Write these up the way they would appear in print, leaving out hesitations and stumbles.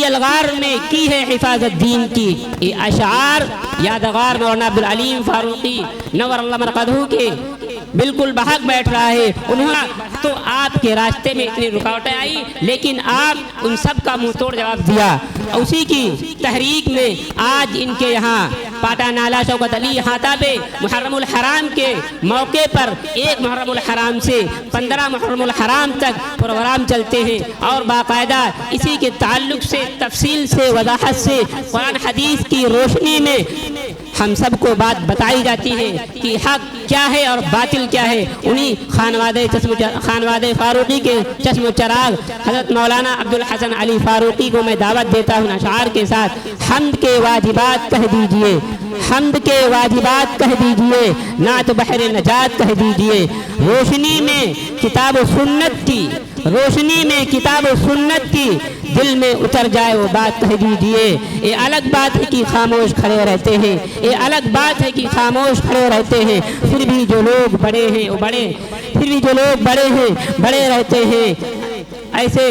یلغار میں کی ہے حفاظت دین کی۔ یہ اشعار یادگار مولانا عبدالعلیم فاروقی نور اللہ مرقدہ کے بالکل بحق بیٹھ رہا ہے۔ انہوں تو آپ کے راستے میں اتنی رکاوٹیں آئی، لیکن آپ ان سب کا منہ توڑ جواب دیا۔ اسی کی تحریک میں آج ان کے یہاں پاٹا نالہ شوکت علی ہاتھا پہ محرم الحرام کے موقع پر 1 محرم الحرام سے 15 محرم الحرام تک پروگرام چلتے ہیں، اور باقاعدہ اسی کے تعلق سے تفصیل سے وضاحت سے قرآن حدیث کی روشنی میں ہم سب کو بات بتائی جاتی ہے کہ حق کیا ہے اور باطل کیا ہے۔ انہی خانوادہ فاروقی کے چشم و چراغ حضرت مولانا عبدالحسن علی فاروقی کو میں دعوت دیتا ہوں اشعار کے ساتھ۔ حمد کے واجبات کہہ دیجئے، حمد کے واجبات کہہ دیجئے، نعت بحر نجات کہہ دیجئے۔ روشنی میں کتاب و سنت کی، روشنی میں کتاب و سنت کی دل میں اتر جائے وہ بات کہہ دیجئے۔ یہ الگ بات ہے کہ خاموش کھڑے رہتے ہیں، یہ الگ بات ہے کہ خاموش کھڑے رہتے ہیں، پھر بھی جو لوگ بڑے ہیں وہ بڑے، پھر بھی جو لوگ بڑے ہیں بڑے رہتے ہیں۔ ایسے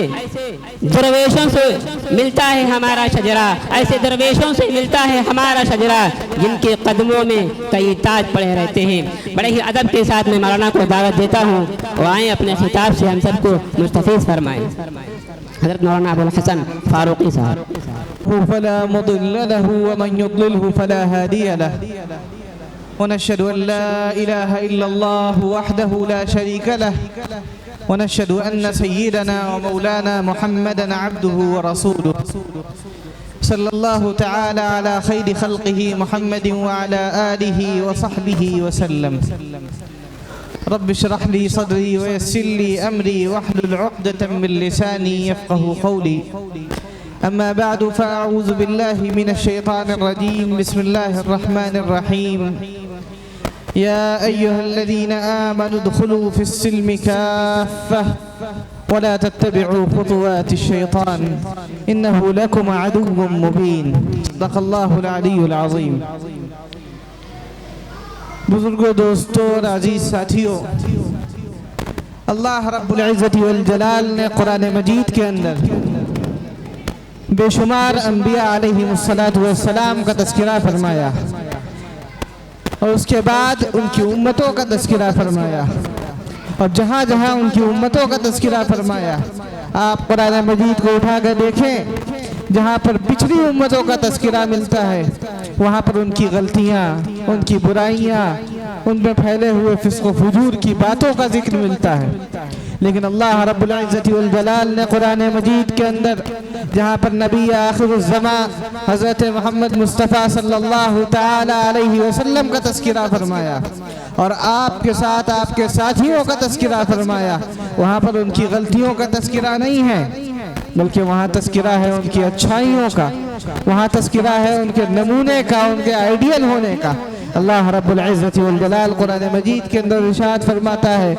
درویشوں سے ملتا ہے ہمارا شجرہ، ایسے درویشوں سے ملتا ہے ہمارا شجرہ، جن کے قدموں میں کئی تاج پڑے رہتے ہیں۔ بڑے ہی ادب کے ساتھ میں مولانا کو دعوت دیتا ہوں، وہ آئیں اپنے خطاب سے ہم سب کو مستفیض فرمائیں۔ حضرت مولانا ابوالحسن فاروقی صاحب۔ فلا مضل له ومن يضلله فلا هادي له، ونشهد أن لا إله إلا الله وحده لا شريك له، ونشهد أن سيدنا ومولانا محمدا عبده ورسوله، صلى الله تعالى على خير خلقه محمد وعلى آله وصحبه وسلم۔ رب اشرح لي صدري ويسر لي أمري واحلل عقدة من لساني يفقه قولي، أما بعد فأعوذ بالله من الشيطان الرجيم، بسم الله الرحمن الرحيم۔ يا أيها الذين آمنوا ادخلوا في السلم كافة ولا تتبعوا خطوات الشيطان إنه لكم عدو مبين، صدق الله العلي العظيم۔ بزرگوں، دوستوں اور عزیز ساتھیوں، اللہ رب العزت والجلال نے قرآن مجید کے اندر بے شمار انبیاء علیہ السلام کا تذکرہ فرمایا، اور اس کے بعد ان کی امتوں کا تذکرہ فرمایا، اور جہاں جہاں ان کی امتوں کا تذکرہ فرمایا، آپ قرآن مجید کو اٹھا کر دیکھیں، جہاں پر پچھلی امتوں کا تذکرہ ملتا ہے وہاں پر ان کی غلطیاں، ان کی برائیاں، ان میں پھیلے ہوئے فسق و فجور کی باتوں کا ذکر ملتا ہے۔ لیکن اللہ رب العزت والجلال نے قرآن مجید کے اندر جہاں پر نبی آخر الزمان حضرت محمد مصطفیٰ صلی اللہ تعالی علیہ وسلم کا تذکرہ فرمایا، اور آپ کے ساتھ آپ کے ساتھیوں کا تذکرہ فرمایا، وہاں پر ان کی غلطیوں کا تذکرہ نہیں ہے، بلکہ وہاں تذکرہ ہے ان کی اچھائیوں کا، وہاں تذکرہ ہے ان کے نمونے کا، ان کے آئیڈیل ہونے کا۔ اللہ رب العزت والجلال قرآن مجید کے اندر ارشاد فرماتا ہے،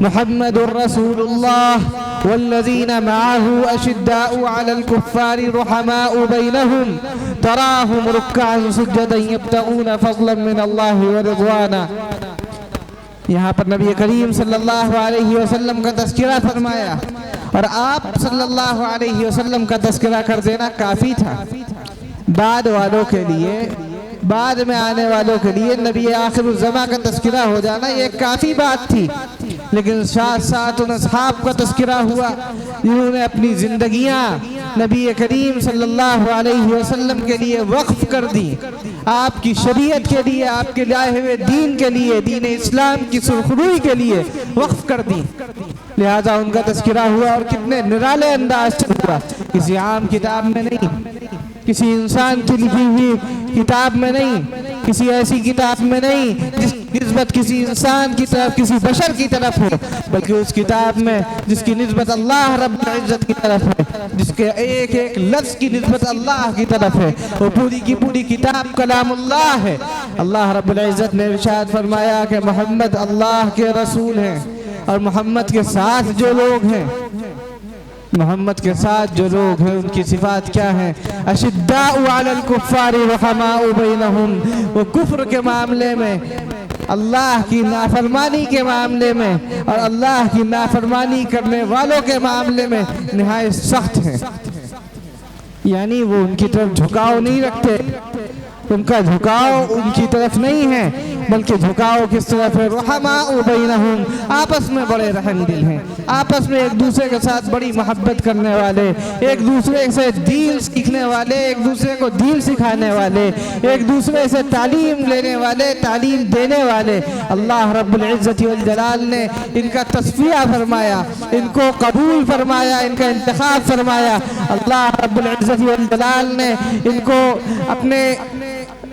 محمد رسول اللہ والذین معه اشداء علی الکفار رحماء بینہم تراہم رکعا سجدا یبتغون فضلا من اللہ ورضوانا۔ یہاں پر نبی کریم صلی اللہ علیہ وسلم کا تذکرہ فرمایا، اور آپ صلی اللہ علیہ وسلم کا تذکرہ کر دینا کافی تھا۔ بعد والوں کے لیے، بعد میں آنے والوں کے لیے نبی آخر الزمان کا تذکرہ ہو جانا یہ کافی بات تھی، لیکن ساتھ ساتھ ان اصحاب کا تذکرہ ہوا جنہوں نے اپنی زندگیاں نبی کریم صلی اللہ علیہ وسلم کے لیے وقف کر دی، آپ کی شریعت کے لیے، آپ کے لائے ہوئے دین کے لیے، دین اسلام کی سرخروئی کے لیے وقف کر دی، لہذا ان کا تذکرہ ہوا، اور کتنے نرالے انداز سے ہوا، کسی عام کتاب میں نہیں، کسی انسان کی لکھی ہوئی کتاب میں نہیں، کسی ایسی کتاب میں نہیں جس کی نسبت کسی انسان کی طرف، کسی بشر کی طرف ہو، بلکہ اس کتاب میں جس کی نسبت اللہ رب العزت کی طرف ہے، جس کے ایک ایک لفظ کی نسبت اللہ کی طرف ہے، وہ پوری کی پوری کتاب کلام اللہ ہے۔ اللہ رب العزت نے ارشاد فرمایا کہ محمد اللہ کے رسول ہیں، اور محمد کے ساتھ جو لوگ ہیں، محمد کے ساتھ جو لوگ ہیں ان کی صفات کیا ہیں؟ اشداء علی الکفار رحماء بینہم، وہ کفر کے معاملے میں، اللہ کی نافرمانی کے معاملے میں، اور اللہ کی نافرمانی کرنے والوں کے معاملے میں نہایت سخت ہیں۔ یعنی وہ ان کی طرف جھکاؤ نہیں رکھتے، ان کا جھکاؤ ان کی طرف نہیں ہے، بلکہ جھکاؤ کس طرف ہے؟ رحماء بینہم، آپس میں بڑے رحم دل ہیں، آپس میں ایک دوسرے کے ساتھ بڑی محبت کرنے والے، ایک دوسرے سے دین سیکھنے والے، ایک دوسرے کو دین سکھانے والے، ایک دوسرے سے تعلیم لینے والے، تعلیم دینے والے۔ اللہ رب العزت والجلال نے ان کا تصفیہ فرمایا، ان کو قبول فرمایا، ان کا انتخاب فرمایا۔ اللہ رب العزت والجلال نے ان کو اپنے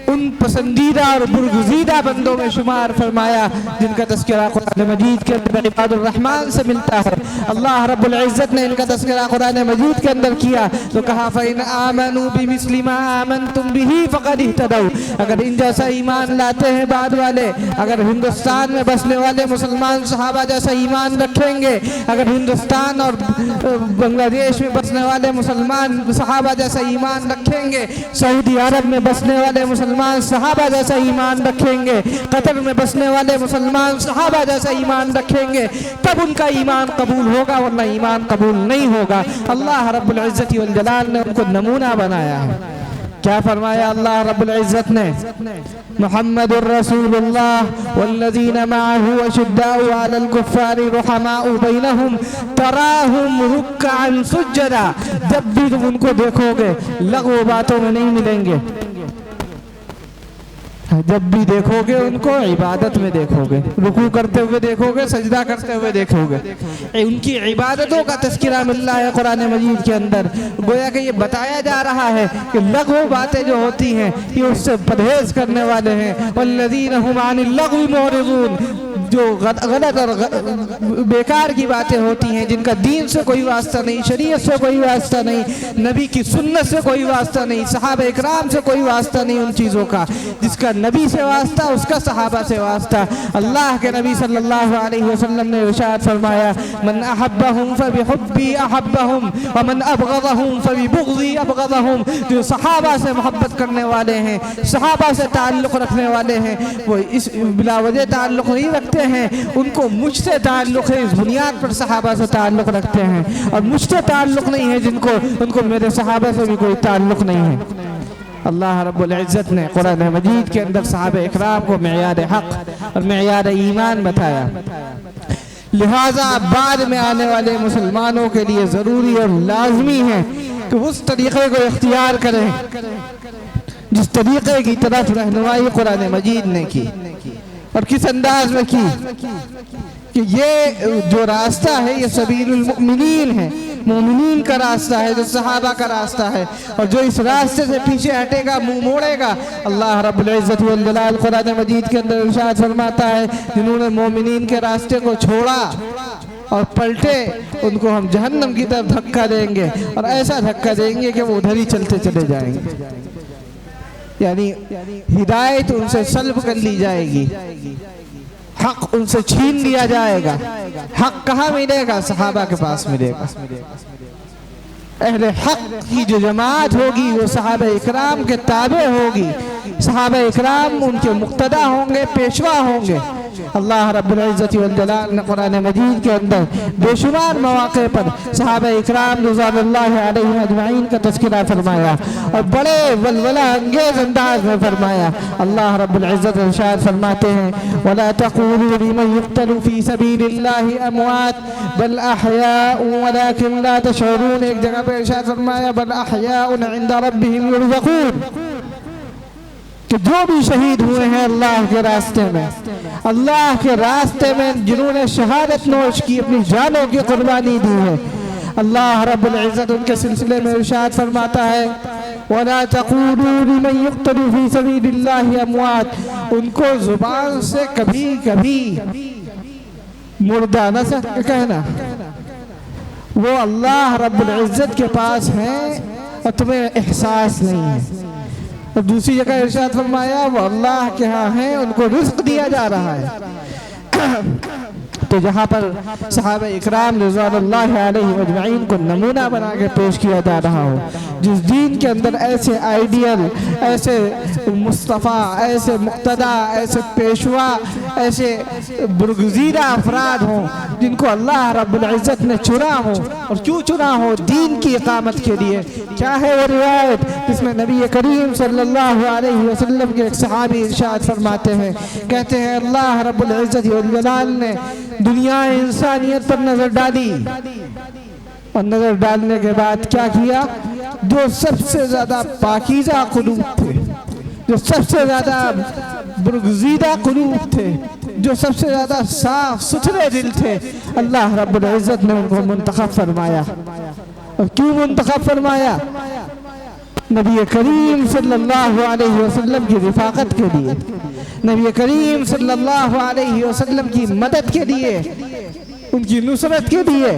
ان پسندیدہ اور برگزیدہ بندوں میں شمار فرمایا جن کا تذکرہ قرآن مجید کے اندر عباد الرحمن سے ملتا ہے۔ اللہ رب العزت نے ان کا تذکرہ قرآن مجید کے اندر کیا تو کہا فَإِنْ آمَنُوا بِمِثْلِ مَا آمَنْتُمْ بِهِ فَقَدِ اهْتَدَوْا، اگر ان جیسا ایمان لاتے ہیں بعد والے، اگر ہندوستان میں بسنے والے مسلمان صحابہ جیسا ایمان رکھیں گے، اگر ہندوستان اور بنگلہ دیش میں بسنے والے مسلمان صحابہ جیسا ایمان رکھیں گے، سعودی عرب میں بسنے والے مسلمان صحابہ جیسا ایمان رکھیں گے، قطر میں بسنے والے مسلمان صحابہ جیسا ایمان رکھیں گے، تب ان کا ایمان قبول ہوگا، ورنہ ایمان قبول نہیں ہوگا۔ اللہ رب العزت والجلال نے ان کو نمونہ بنایا ہے۔ کیا فرمایا اللہ رب العزت نے؟ محمد الرسول اللہ والذین معه اشداء علی الکفار رحماء بینہم تراہم رکعا سجدا، جب بھی تم ان کو دیکھو گے لغو باتوں میں نہیں ملیں گے، جب بھی دیکھو گے ان کو عبادت میں دیکھو گے، رکوع کرتے ہوئے دیکھو گے، سجدہ کرتے ہوئے دیکھو گے، ان کی عبادتوں کا تذکرہ مل رہا ہے قرآن مجید کے اندر۔ گویا کہ یہ بتایا جا رہا ہے کہ لغو باتیں جو ہوتی ہیں یہ اس سے پرہیز کرنے والے ہیں۔ والذین ہم عن اللغو معرضون، جو غلط اور بیکار کی باتیں ہوتی ہیں، جن کا دین سے کوئی واسطہ نہیں، شریعت سے کوئی واسطہ نہیں، نبی کی سنت سے کوئی واسطہ نہیں، صحابہ اکرام سے کوئی واسطہ نہیں، ان چیزوں کا جس کا نبی سے واسطہ اس کا صحابہ سے واسطہ۔ اللہ کے نبی صلی اللہ علیہ وسلم نے ارشاد فرمایا من احبہم فبحبی احبہم ومن ابغضہم فببغضی ابغضہم، جو صحابہ سے محبت کرنے والے ہیں، صحابہ سے تعلق رکھنے والے ہیں، وہ اس بلا وجہ تعلق نہیں رکھتے ہیں، ان کو مجھ سے تعلق ہے، اس بنیاد پر صحابہ سے تعلق رکھتے ہیں، اور مجھ سے تعلق نہیں ہے جن کو، ان کو میرے صحابہ سے بھی کوئی تعلق نہیں ہے۔ اللہ رب العزت نے قرآن مجید کے اندر صحابہ اکرام کو معیار حق اور معیار ایمان بتایا، لہٰذا بعد میں آنے والے مسلمانوں کے لیے ضروری اور لازمی ہے کہ اس طریقے کو اختیار کریں جس طریقے کی طرف رہنمائی قرآن مجید نے کی، اور کس انداز میں کی کہ یہ جو راستہ ہے یہ سبیل المؤمنین ہے، مومنین کا راستہ ہے، جو صحابہ کا راستہ ہے، اور جو اس راستے سے پیچھے ہٹے گا، منہ موڑے گا، اللہ رب العزت والجلال قرآن مجید کے اندر ارشاد فرماتا ہے جنہوں نے مومنین کے راستے کو چھوڑا اور پلٹے ان کو ہم جہنم کی طرف دھکا دیں گے، اور ایسا دھکا دیں گے کہ وہ ادھر ہی چلتے چلے جائیں گے، یعنی ہدایت ان سے سلب کر لی جائے گی، حق ان سے چھین لیا جائے گا۔ حق کہاں ملے گا؟ صحابہ کے پاس ملے گا۔ اہل حق کی جو جماعت ہوگی وہ صحابہ اکرام کے تابع ہوگی، صحابہ اکرام ان کے مقتدی ہوں گے، پیشوا ہوں گے۔ اللہ رب العزت والجلال نے قرآن مجید کے اندر بے شمار مواقع پر صحابہ اکرام رضوان اللہ علیہم اجمعین کا تذکرہ فرمایا، اور بڑے ولولہ انگیز انداز میں فرمایا۔ اللہ رب العزت ارشاد فرماتے ہیں وَلَا تَقُولُوا لِمَنْ يُقْتَلُ فِي سَبِيلِ اللَّهِ أَمْوَاتٌ بَلْ أَحْيَاءٌ وَلَكِنْ لَا تَشْعُرُونَ، ایک جگہ پہ ارشاد فرمایا بَلْ أَحْيَاءٌ عِنْدَ رَبِّهِمْ يُرْزَقُونَ، کہ جو بھی شہید ہوئے ہیں اللہ کے راستے میں، اللہ کے راستے میں جنہوں نے شہادت نوش کی، اپنی جانوں کی قربانی دی ہے، اللہ رب العزت ان کے سلسلے میں ارشاد فرماتا ہے وَلَا تَقُولُوا لِمَنْ يُقْتَلُ فِي سَبِيلِ اللَّهِ أَمْوَاتٌ، ان کو زبان سے کبھی کبھی مردہ نہ کہنا، وہ اللہ رب العزت کے پاس ہیں اور تمہیں احساس نہیں ہے۔ اور دوسری جگہ ارشاد فرمایا وہ اللہ کے ہاں ہیں، ان کو رزق دیا جا رہا ہے۔ تو جہاں پر صحابہ اکرام رضوان اللہ علیہ اجمعین کو نمونہ بنا کے پیش کیا جا رہا ہو، جس دین کے اندر ایسے آئیڈیل، ایسے مصطفیٰ، ایسے مقتدی، ایسے پیشوا، ایسے برگزیدہ افراد ہوں جن کو اللہ رب العزت نے چنا ہو، اور کیوں چنا ہو؟ دین کی اقامت کے لیے۔ کیا ہے وہ روایت جس میں نبی کریم صلی اللہ علیہ وسلم کے ایک صحابی ارشاد فرماتے ہیں، کہتے ہیں اللہ رب العزت والجلال نے دنیا انسانیت پر نظر ڈالی، اور نظر ڈالنے کے بعد کیا کیا؟ جو سب سے زیادہ پاکیزہ قلوب تھے، جو سب سے زیادہ برگزیدہ قلوب تھے، جو سب سے زیادہ صاف ستھرے دل تھے، اللہ رب العزت نے ان کو منتخب فرمایا۔ اور کیوں منتخب فرمایا؟ نبی کریم صلی اللہ علیہ وسلم کی رفاقت کے لیے، نبی کریم صلی اللہ علیہ وسلم کی مدد کے لیے، ان کی نصرت کے لیے،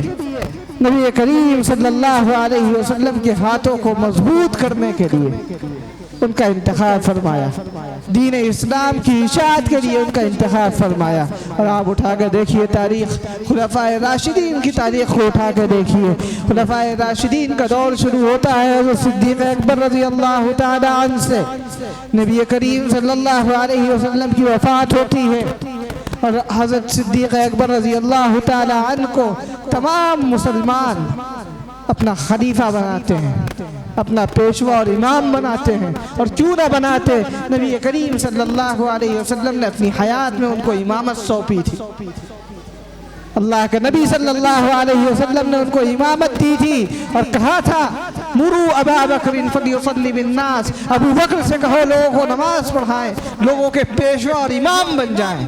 نبی کریم صلی اللہ علیہ وسلم کے ہاتھوں کو مضبوط کرنے کے لیے ان کا انتخاب فرمایا، دین اسلام کی اشاعت کے لیے ان کا انتخاب فرمایا۔ اور آپ اٹھا کے دیکھیے تاریخ، خلفائے راشدین کی تاریخ کو اٹھا کے دیکھیے۔ خلفائے راشدین کا دور شروع ہوتا ہے حضرت صدیق اکبر رضی اللہ تعالی عنہ سے، نبی کریم صلی اللہ علیہ وسلم کی وفات ہوتی ہے، اور حضرت صدیق اکبر رضی اللہ تعالی عنہ کو تمام مسلمان اپنا خلیفہ بناتے ہیں، اپنا پیشوا اور امام بناتے ہیں۔ اور کیوں نہ بناتے؟ نبی کریم صلی اللہ علیہ وسلم نے اپنی حیات میں ان کو امامت سونپی تھی، اللہ کے نبی صلی اللہ علیہ وسلم نے ان کو امامت دی تھی، اور کہا تھا مروا ابا بکر فلیصلی بالناس، ابو بکر سے کہو لوگوں کو نماز پڑھائیں، لوگوں کے پیشوا اور امام بن جائیں۔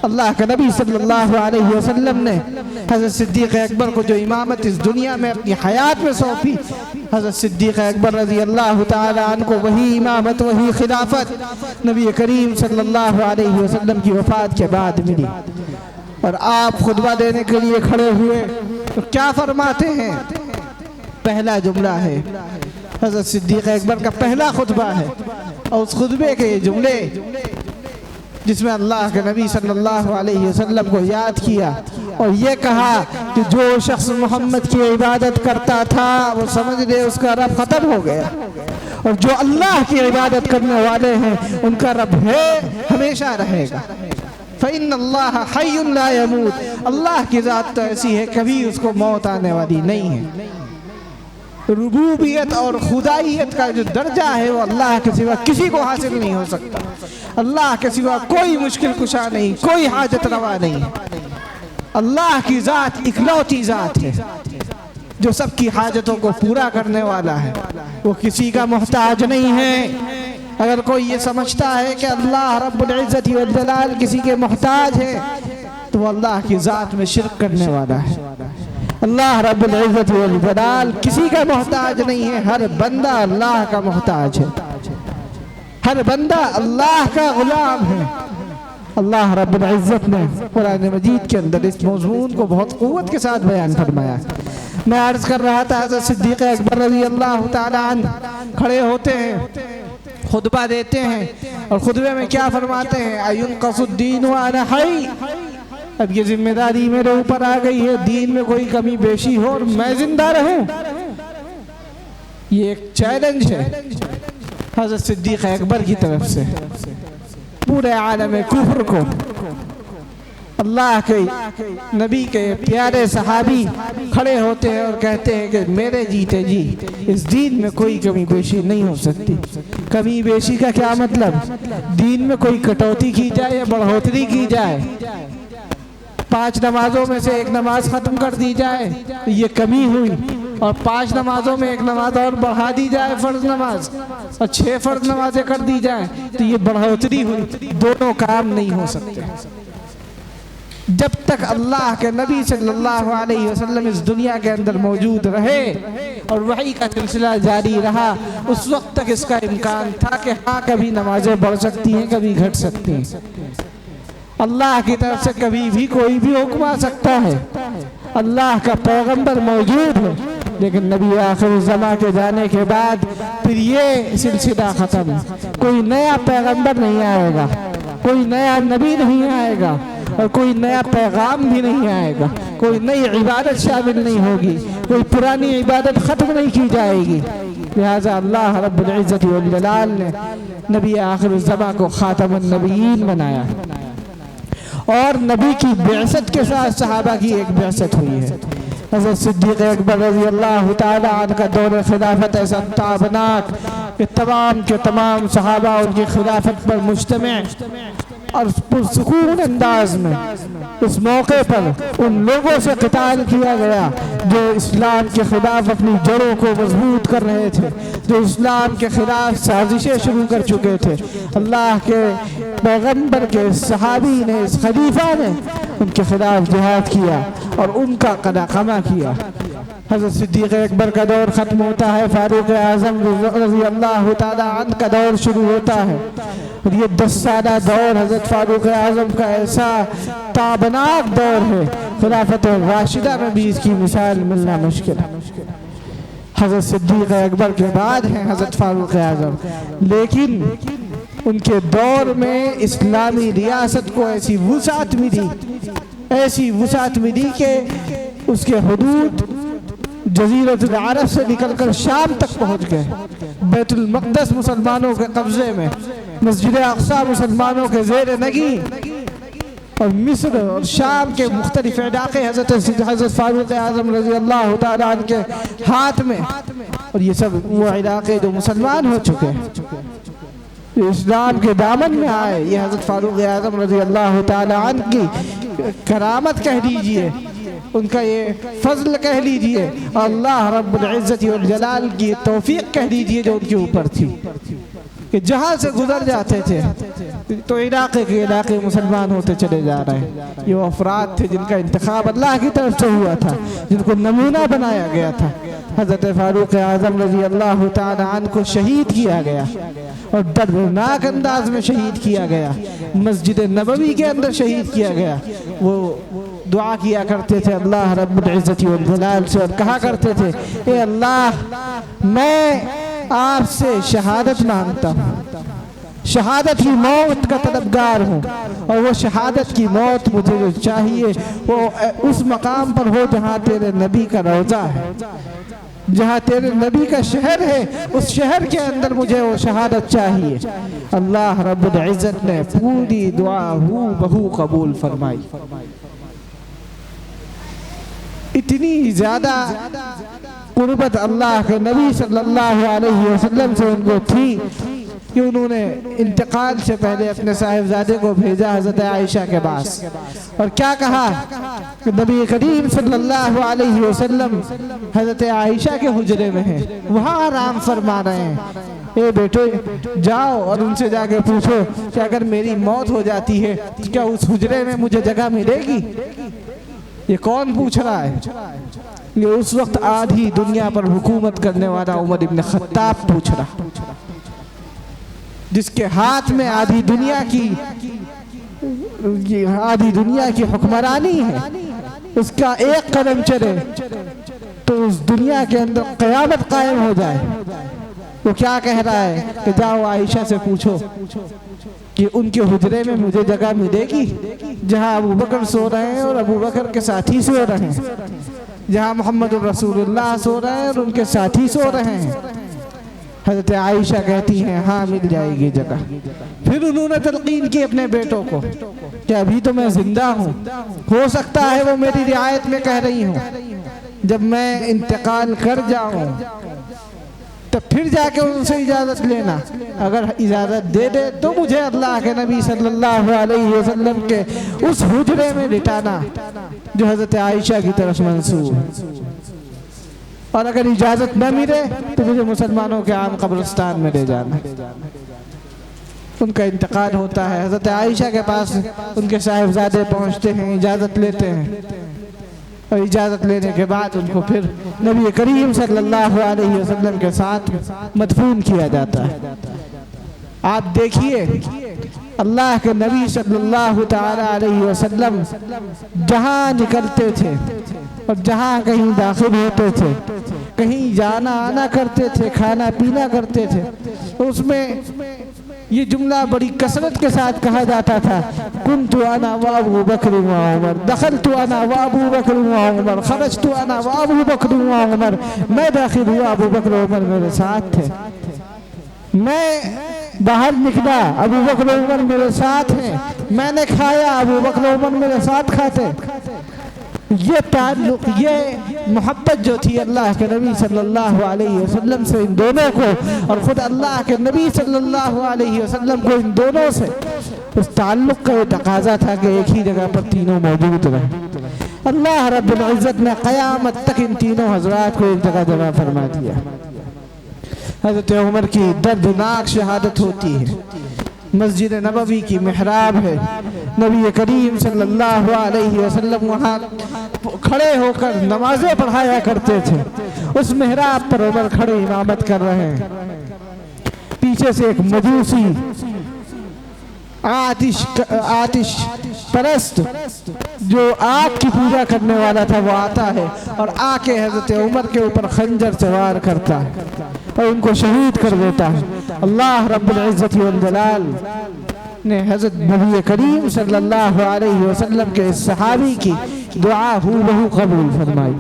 اللہ کے نبی صلی اللہ علیہ وسلم نے حضرت صدیق اکبر کو جو امامت اس دنیا میں اپنی حیات میں سونپی، حضرت صدیق اکبر رضی اللہ تعالی عنہ کو وہی امامت، وہی خلافت نبی کریم صلی اللہ علیہ وسلم کی وفات کے بعد ملی۔ اور آپ خطبہ دینے کے لیے کھڑے ہوئے تو کیا فرماتے ہیں؟ پہلا جملہ ہے، حضرت صدیق اکبر کا پہلا خطبہ ہے، اور اس خطبے کے جملے جس میں اللہ کے نبی صلی اللہ علیہ وسلم کو یاد کیا، اور یہ کہا کہ جو شخص محمد کی عبادت کرتا تھا وہ سمجھ لے اس کا رب ختم ہو گیا، اور جو اللہ کی عبادت کرنے والے ہیں ان کا رب ہے، ہمیشہ رہے گا۔ فَإِنَّ اللَّهَ حَيٌّ لَا يَمُوتُ، اللہ کی ذات تو ایسی ہے کبھی اس کو موت آنے والی نہیں ہے۔ ربوبیت اور خدائیت کا جو درجہ ہے وہ اللہ کے سوا کسی کو حاصل نہیں ہو سکتا، اللہ کے سوا کوئی مشکل کشا نہیں، کوئی حاجت روا نہیں۔ اللہ کی ذات اکلوتی ذات ہے جو سب کی حاجتوں کو پورا کرنے والا ہے، وہ کسی کا محتاج نہیں ہے۔ اگر کوئی یہ سمجھتا ہے کہ اللہ رب العزت والجلال کسی کے محتاج ہے تو وہ اللہ کی ذات میں شرک کرنے والا ہے۔ اللہ رب العزت والجلال کسی کا محتاج نہیں ہے، ہر بندہ اللہ کا محتاج ہے، ہر بندہ اللہ کا غلام ہے۔ اللہ رب العزت نے قرآن مجید کے اندر اس موضوع کو بہت قوت کے ساتھ بیان فرمایا۔ میں عرض کر رہا تھا حضرت صدیق اکبر رضی اللہ تعالی عنہ کھڑے ہوتے ہیں، خطبہ دیتے ہیں، اور خطبے میں کیا فرماتے ہیں؟ اَيُنْقَصُ الدِّينُ وَأَنَا حَيٌّ، اب یہ ذمہ داری میرے اوپر آ گئی ہے، دین میں کوئی کمی بیشی ہو اور میں زندہ رہوں، یہ ایک چیلنج ہے حضرت صدیق اکبر کی طرف سے پورے عالم کفر کو۔ اللہ کے نبی کے پیارے صحابی کھڑے ہوتے ہیں اور کہتے ہیں کہ میرے جیتے جی اس دین میں کوئی کمی بیشی نہیں ہو سکتی۔ کمی بیشی کا کیا مطلب؟ دین میں کوئی کٹوتی کی جائے یا بڑھوتری کی جائے، 5 نمازوں میں سے ایک نماز ختم کر دی جائے یہ کمی ہوئی، اور 5 نمازوں میں ایک نماز اور بڑھا دی جائے فرض نماز، اور 6 فرض نمازیں کر دی جائیں تو یہ بڑھوتری ہوئی۔ دونوں کام نہیں ہو سکتے جب تک اللہ کے نبی صلی اللہ علیہ وسلم اس دنیا کے اندر موجود رہے اور وحی کا سلسلہ جاری رہا، اس وقت تک اس کا امکان تھا کہ ہاں کبھی نمازیں بڑھ سکتی ہیں، کبھی گھٹ سکتی ہیں، اللہ کی طرف سے کبھی بھی کوئی بھی حکم آ سکتا ہے، اللہ کا پیغمبر موجود ہے، لیکن نبی آخر الزمان کے جانے کے بعد پھر یہ سلسلہ ختم، کوئی نیا پیغمبر نہیں آئے گا، کوئی نیا نبی نہیں آئے گا، اور کوئی نیا پیغام بھی نہیں آئے گا، کوئی نئی عبادت شامل نہیں ہوگی، کوئی پرانی عبادت ختم نہیں کی جائے گی۔ لہذا اللہ رب العزت والجلال نے نبی آخر الزمان کو خاتم النبیین بنایا۔ اور نبی کی بعثت کے ساتھ صحابہ کی ایک بعثت ہوئی ہے۔ حضرت صدیق اکبر رضی اللہ تعالی عنہ کا دور خلافت ایسا تابناک کہ تمام کے تمام صحابہ ان کی خلافت پر مجتمع اور پرسکون انداز میں اس موقع پر ان لوگوں سے قتال کیا گیا جو اسلام کے خلاف اپنی جڑوں کو مضبوط کر رہے تھے، جو اسلام کے خلاف سازشیں شروع کر چکے تھے۔ اللہ کے پیغمبر کے صحابی نے، اس خلیفہ نے ان کے خلاف جہاد کیا اور ان کا قلع قمع کیا۔ حضرت صدیق اکبر کا دور ختم ہوتا ہے، فاروق اعظم رضی اللہ تعالی عنہ کا دور شروع ہوتا ہے، اور یہ 10 سالہ دور حضرت فاروق اعظم کا ایسا تابناک دور ہے، خلافت راشدہ میں بھی اس کی مثال ملنا مشکل ہے۔ حضرت صدیق اکبر کے بعد ہیں حضرت فاروق اعظم، لیکن ان کے دور میں اسلامی ریاست کو ایسی وسعت ملی کہ اس کے حدود جزیرۃ العرب سے نکل کر شام تک پہنچ گئے۔ بیت المقدس مسلمانوں کے قبضے میں، مسجد اقصی مسلمانوں کے زیر نگین، اور مصر اور شام کے مختلف علاقے حضرت فاروق اعظم رضی اللہ تعالیٰ عنہ کے ہاتھ میں، اور یہ سب وہ علاقے جو مسلمان ہو چکے ہیں، اسلام کے دامن میں آئے۔ یہ حضرت فاروق اعظم رضی اللہ تعالیٰ عنہ کی کرامت کہہ لیجئے، ان کا یہ فضل کہہ لیجئے، اللہ رب العزت والجلال کی توفیق کہہ لیجئے جو ان کے اوپر تھی، کہ جہاں سے گزر جاتے تھے تو علاقے مسلمان ہوتے چلے جا رہے ہیں۔ یہ وہ افراد تھے جن کا انتخاب اللہ کی طرف سے ہوا تھا، جن کو نمونہ بنایا گیا تھا۔ حضرت فاروق اعظم رضی اللہ تعالی عنہ کو شہید کیا گیا، اور دردناک انداز میں شہید کیا گیا، مسجد نبوی کے اندر شہید کیا گیا۔ وہ دعا کیا کرتے تھے اللہ رب العزت والجلال سے، اور کہا کرتے تھے، اے اللہ میں آپ سے شہادت مانگتا ہوں، شہادت کی موت کا طلبگار ہوں، اور وہ شہادت کی موت مجھے جو چاہیے وہ اس مقام پر ہو جہاں تیرے نبی کا روضہ ہے، جہاں تیرے نبی کا شہر ہے، اس شہر کے اندر مجھے وہ شہادت چاہیے۔ اللہ رب العزت نے پوری دعا ہو بہو قبول فرمائی۔ اتنی زیادہ قربت اللہ کے نبی صلی اللہ علیہ وسلم سے ان کو تھی کہ انہوں نے انتقال سے پہلے اپنے صاحبزادے کو بھیجا حضرت عائشہ کے پاس، اور کیا کہا کہ نبی کریم صلی اللہ علیہ وسلم حضرت عائشہ کے حجرے میں ہیں، وہاں آرام فرما رہے ہیں۔ اے بیٹے جاؤ اور ان سے جا کے پوچھو کہ اگر میری موت ہو جاتی ہے تو کیا اس حجرے میں مجھے جگہ ملے گی؟ یہ کون پوچھ رہا ہے؟ یہ اس وقت آدھی دنیا پر حکومت کرنے والا عمر ابن خطاب پوچھ رہا، جس کے ہاتھ میں آدھی دنیا کی حکمرانی ہے۔ اس کا ایک قدم چلے تو اس دنیا کے اندر قیامت قائم ہو جائے۔ وہ کیا کہہ رہا ہے کہ جاؤ عائشہ سے پوچھو کہ ان کے حجرے میں مجھے جگہ ملے گی جہاں ابو بکر سو رہے ہیں اور ابو بکر کے ساتھی سو رہے ہیں، جہاں محمد رسول اللہ سو رہے ہیں اور ان کے ساتھی سو رہے ہیں۔ حضرت عائشہ کہتی ہیں ہاں مل جائے گی جگہ۔ پھر انہوں نے تلقین کی اپنے بیٹوں کو کہ ابھی تو میں زندہ ہوں، ہو سکتا ہے وہ میری رعایت میں کہہ رہی ہوں، جب میں انتقال کر جاؤں تو پھر جا کے ان سے اجازت لینا، اگر اجازت دے دے تو مجھے اللہ کے نبی صلی اللہ علیہ وسلم کے اس حجرے میں لٹانا جو حضرت عائشہ کی طرف منسوب ہے، اور اگر اجازت نہ ملے تو مجھے مسلمانوں کے عام قبرستان میں لے جانا۔ ان کا انتقال ہوتا ہے، حضرت عائشہ کے پاس ان کے صاحبزادے پہنچتے ہیں، اجازت لیتے ہیں، اور اجازت لینے کے بعد ان کو پھر نبی کریم صلی اللہ علیہ وسلم کے ساتھ مدفون کیا جاتا ہے۔ آپ دیکھیے اللہ کے نبی صلی اللہ تعالی علیہ وسلم جہاں نکلتے تھے اور جہاں کہیں داخل ہوتے تھے، کہیں جانا آنا کرتے تھے، کھانا پینا کرتے تھے، اس میں یہ جملہ بڑی کثرت کے ساتھ کہا جاتا تھا، کنت انا وابو بکر وعمر، دخلت انا وابو بکر وعمر، خرجت انا وابو بکر وعمر، میں داخل ہوا ابو بکر و عمر میرے ساتھ تھے۔ میں باہر نکلا، ابو بکر و عمر میرے ساتھ ہیں، میں نے کھایا، ابو بکر و عمر میرے ساتھ کھاتے۔ یہ تعلق، یہ محبت جو تھی اللہ کے نبی صلی اللہ علیہ وسلم سے ان دونوں کو، اور خود اللہ کے نبی صلی اللہ علیہ وسلم کو ان دونوں سے، اس تعلق کا یہ تقاضا تھا کہ ایک ہی جگہ پر تینوں موجود رہیں۔ اللہ رب العزت نے قیامت تک ان تینوں حضرات کو ایک جگہ جمع فرما دیا۔ حضرت عمر کی دردناک شہادت ہوتی ہے، مسجد نبوی کی محراب ہے، نبی کریم صلی اللہ علیہ وسلم وہاں کھڑے ہو کر نمازیں پڑھایا کرتے تھے، اس محراب پر عمر کھڑے امامت کر رہے ہیں۔ پیچھے سے ایک مجوسی آتش پرست جو آگ کی پوجا کرنے والا تھا وہ آتا ہے اور آ کے حضرت عمر کے اوپر خنجر سوار کرتا ہے اور ان کو شہید کر دیتا ہے۔ اللہ رب العزت والجلال نے حضرت نبی کریم صلی اللہ علیہ وسلم کے اس صحابی کی دعا ہو بہو قبول فرمائی۔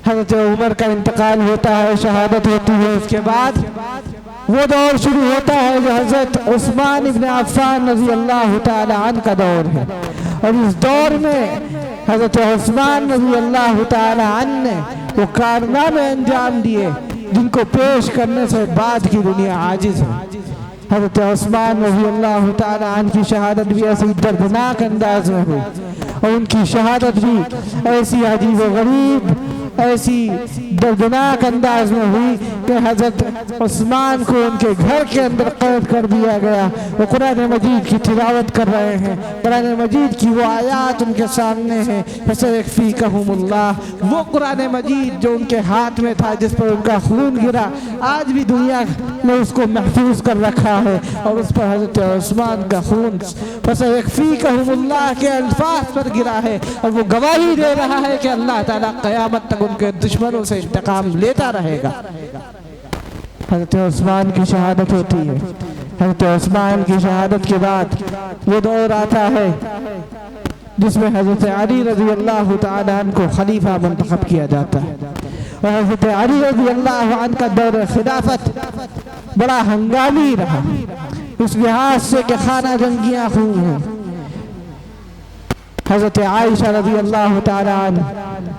حضرت عمر کا انتقال ہوتا ہے، شہادت ہوتی ہے، اس کے بعد وہ دور شروع ہوتا ہے جو حضرت عثمان ابن عفان رضی اللہ تعالی عنہ کا دور ہے، اور اس دور میں حضرت عثمان رضی اللہ تعالی عنہ نے وہ کارنامے انجام دیے جن کو پیش کرنے سے بعد کی دنیا عاجز ہے۔ حضرت عثمان رضی اللہ تعالی عنہ کی شہادت بھی ایسی دردناک انداز میں ہوئی، اور ان کی شہادت بھی ایسی عجیب و غریب، ایسی دردناک انداز میں ہوئی کہ حضرت عثمان کو ان کے گھر کے اندر قید کر دیا گیا۔ وہ قرآن مجید کی تلاوت کر رہے ہیں، قرآن مجید کی وہ آیات ان کے سامنے ہیں، فَسَيَكْفِيكَهُمُ اللَّهُ، وہ قرآن مجید جو ان کے ہاتھ میں تھا، جس پر ان کا خون گرا، آج بھی دنیا نے اس کو محفوظ کر رکھا ہے، اور اس پر حضرت عثمان کا خون فَسَيَكْفِيكَهُمُ اللَّهُ کے الفاظ پر گرا ہے، اور وہ گواہی دے رہا ہے کہ اللہ تعالیٰ قیامت تک ان کے دشمنوں سے انتقام لیتا رہے گا۔ حضرت عثمان کی شہادت ہوتی ہے۔ حضرت عثمان کی شہادت کے بعد وہ دور آتا ہے جس میں حضرت علی رضی اللہ تعالی عنہ کو خلیفہ منتخب کیا جاتا ہے، اور حضرت علی رضی اللہ عنہ کا دور خلافت بڑا ہنگامی رہا، اس لحاظ سے کہ خانہ جنگیاں خوب ہیں۔ حضرت عائشہ رضی اللہ تعالی عنہ،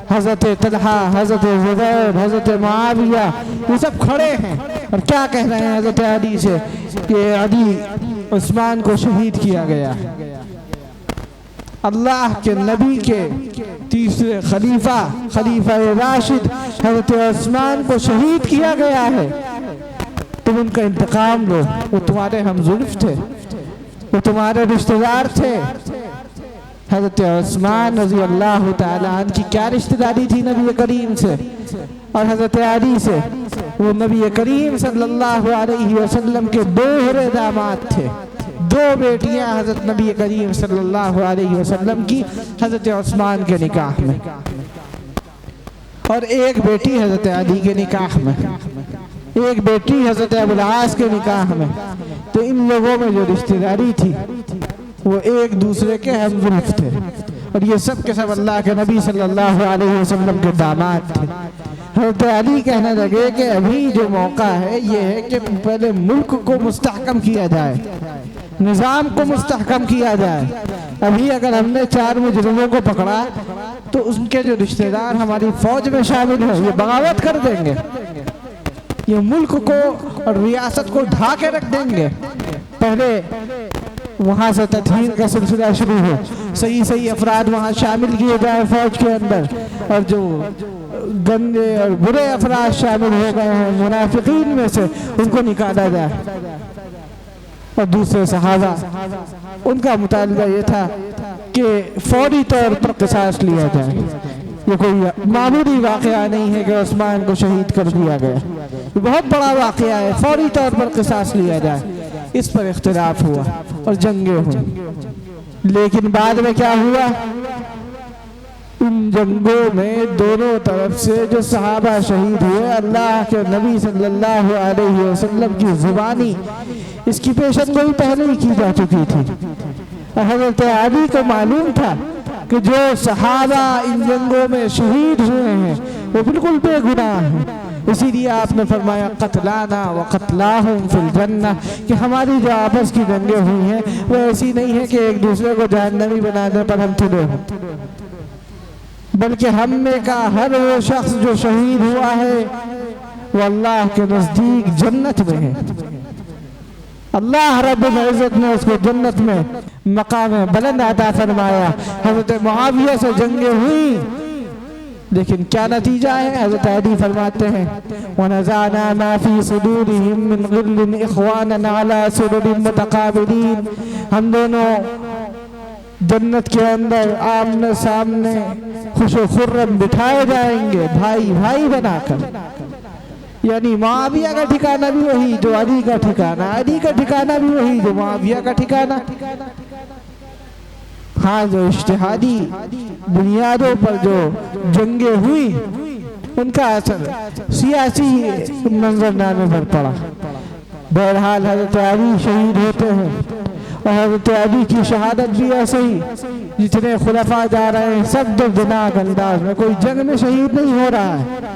حضرت طلحہ، حضرت زبیر، حضرت معاویہ، یہ سب کھڑے ہیں اور کیا کہہ رہے ہیں حضرت علی سے کہ علی عثمان کو شہید کیا گیا ہے، اللہ کے نبی کے تیسرے خلیفہ راشد حضرت عثمان کو شہید کیا گیا ہے، تم ان کا انتقام لو، وہ تمہارے ہم زلف تھے، وہ تمہارے رشتہ دار تھے۔ حضرت عثمان رضی اللہ تعالی عنہ کی کیا رشتہ داری تھی نبی کریم سے اور حضرت علی سے؟ وہ نبی کریم صلی اللہ علیہ وسلم کے دوہرے داماد تھے، دو بیٹیاں حضرت نبی کریم صلی اللہ علیہ وسلم کی حضرت عثمان کے نکاح میں، اور ایک بیٹی حضرت علی کے نکاح میں، ایک بیٹی حضرت ابو العاص کے نکاح میں۔ تو ان لوگوں میں جو رشتہ داری تھی وہ ایک دوسرے کے ہم زلف تھے، اور یہ سب کے سب اللہ کے نبی صلی اللہ علیہ وسلم کے داماد تھے۔ حضرت علی کہنے لگے کہ ابھی جو موقع ہے یہ ہے کہ پہلے ملک کو مستحکم کیا جائے، نظام کو مستحکم کیا جائے۔ ابھی اگر ہم نے 4 مجرموں کو پکڑا تو ان کے جو رشتہ دار ہماری فوج میں شامل ہیں یہ بغاوت کر دیں گے، یہ ملک کو اور ریاست کو ڈھا کے رکھ دیں گے۔ پہلے وہاں سے تطہیر کا سلسلہ شروع ہو، صحیح افراد وہاں شامل کیے جائیں فوج کے اندر، اور جو گندے اور برے افراد شامل ہو گئے ہیں منافقین میں سے ان کو نکالا جائے۔ اور دوسرے صحابہ ان کا مطالبہ یہ تھا کہ فوری طور پر قصاص لیا جائے، یہ کوئی معمولی واقعہ نہیں ہے کہ عثمان کو شہید کر دیا گیا، یہ بہت بڑا واقعہ ہے، فوری طور پر قصاص لیا جائے۔ اس پر اختلاف ہوا اور جنگیں ہوئیں، لیکن بعد میں کیا ہوا؟ ان جنگوں میں دونوں طرف سے جو صحابہ شہید ہوئے، اللہ کے نبی صلی اللہ علیہ وسلم کی زبانی اس کی پیشن گوئی پہلے ہی کی جا چکی تھی، اور حضرت علی کو معلوم تھا کہ جو صحابہ ان جنگوں میں شہید ہوئے ہیں وہ بالکل بے گناہ ہیں، اسی لیے آپ نے فرمایا قتلانا و قتلاہم فی الجنہ کہ ہماری جو آپس کی جنگیں ہوئی ہیں وہ ایسی نہیں ہے کہ ایک دوسرے کو جہنمی بنا دیں پر ہم تلے ہوں، بلکہ ہم میں کا ہر وہ شخص جو شہید ہوا ہے وہ اللہ کے نزدیک جنت میں ہے۔ اللہ رب العزت نے اس کو جنت میں مقام بلند عطا فرمایا۔ حضرت معاویہ سے جنگیں ہوئی لیکن کیا نتیجہ ہے؟ حضرت علی فرماتے ہیں وَنَزَعْنَا مَا فِي صُدُورِهِم مِّن غِلٍّ إِخْوَانًا عَلَى سُرُرٍ مُتَقَابِلِينَ، ہم دونوں جنت کے اندر آمنے سامنے خوش و خرم بٹھائے جائیں گے، بھائی بھائی بنا کر۔ یعنی معاویہ کا ٹھکانہ بھی وہی جو علی کا ٹھکانہ، علی کا ٹھکانہ بھی وہی جو معاویہ کا ٹھکانہ۔ ہاں جو اجتہادی بنیادوں پر جو جنگیں ہوئی ان کا اثر سیاسی منظرنامے پر پڑا۔ بہرحال حضرت علی شہید ہوتے ہیں اور حضرت علی کی شہادت بھی ایسے ہی، جتنے خلفاء جا رہے ہیں سب دردناک انداز میں، کوئی جنگ میں شہید نہیں ہو رہا ہے،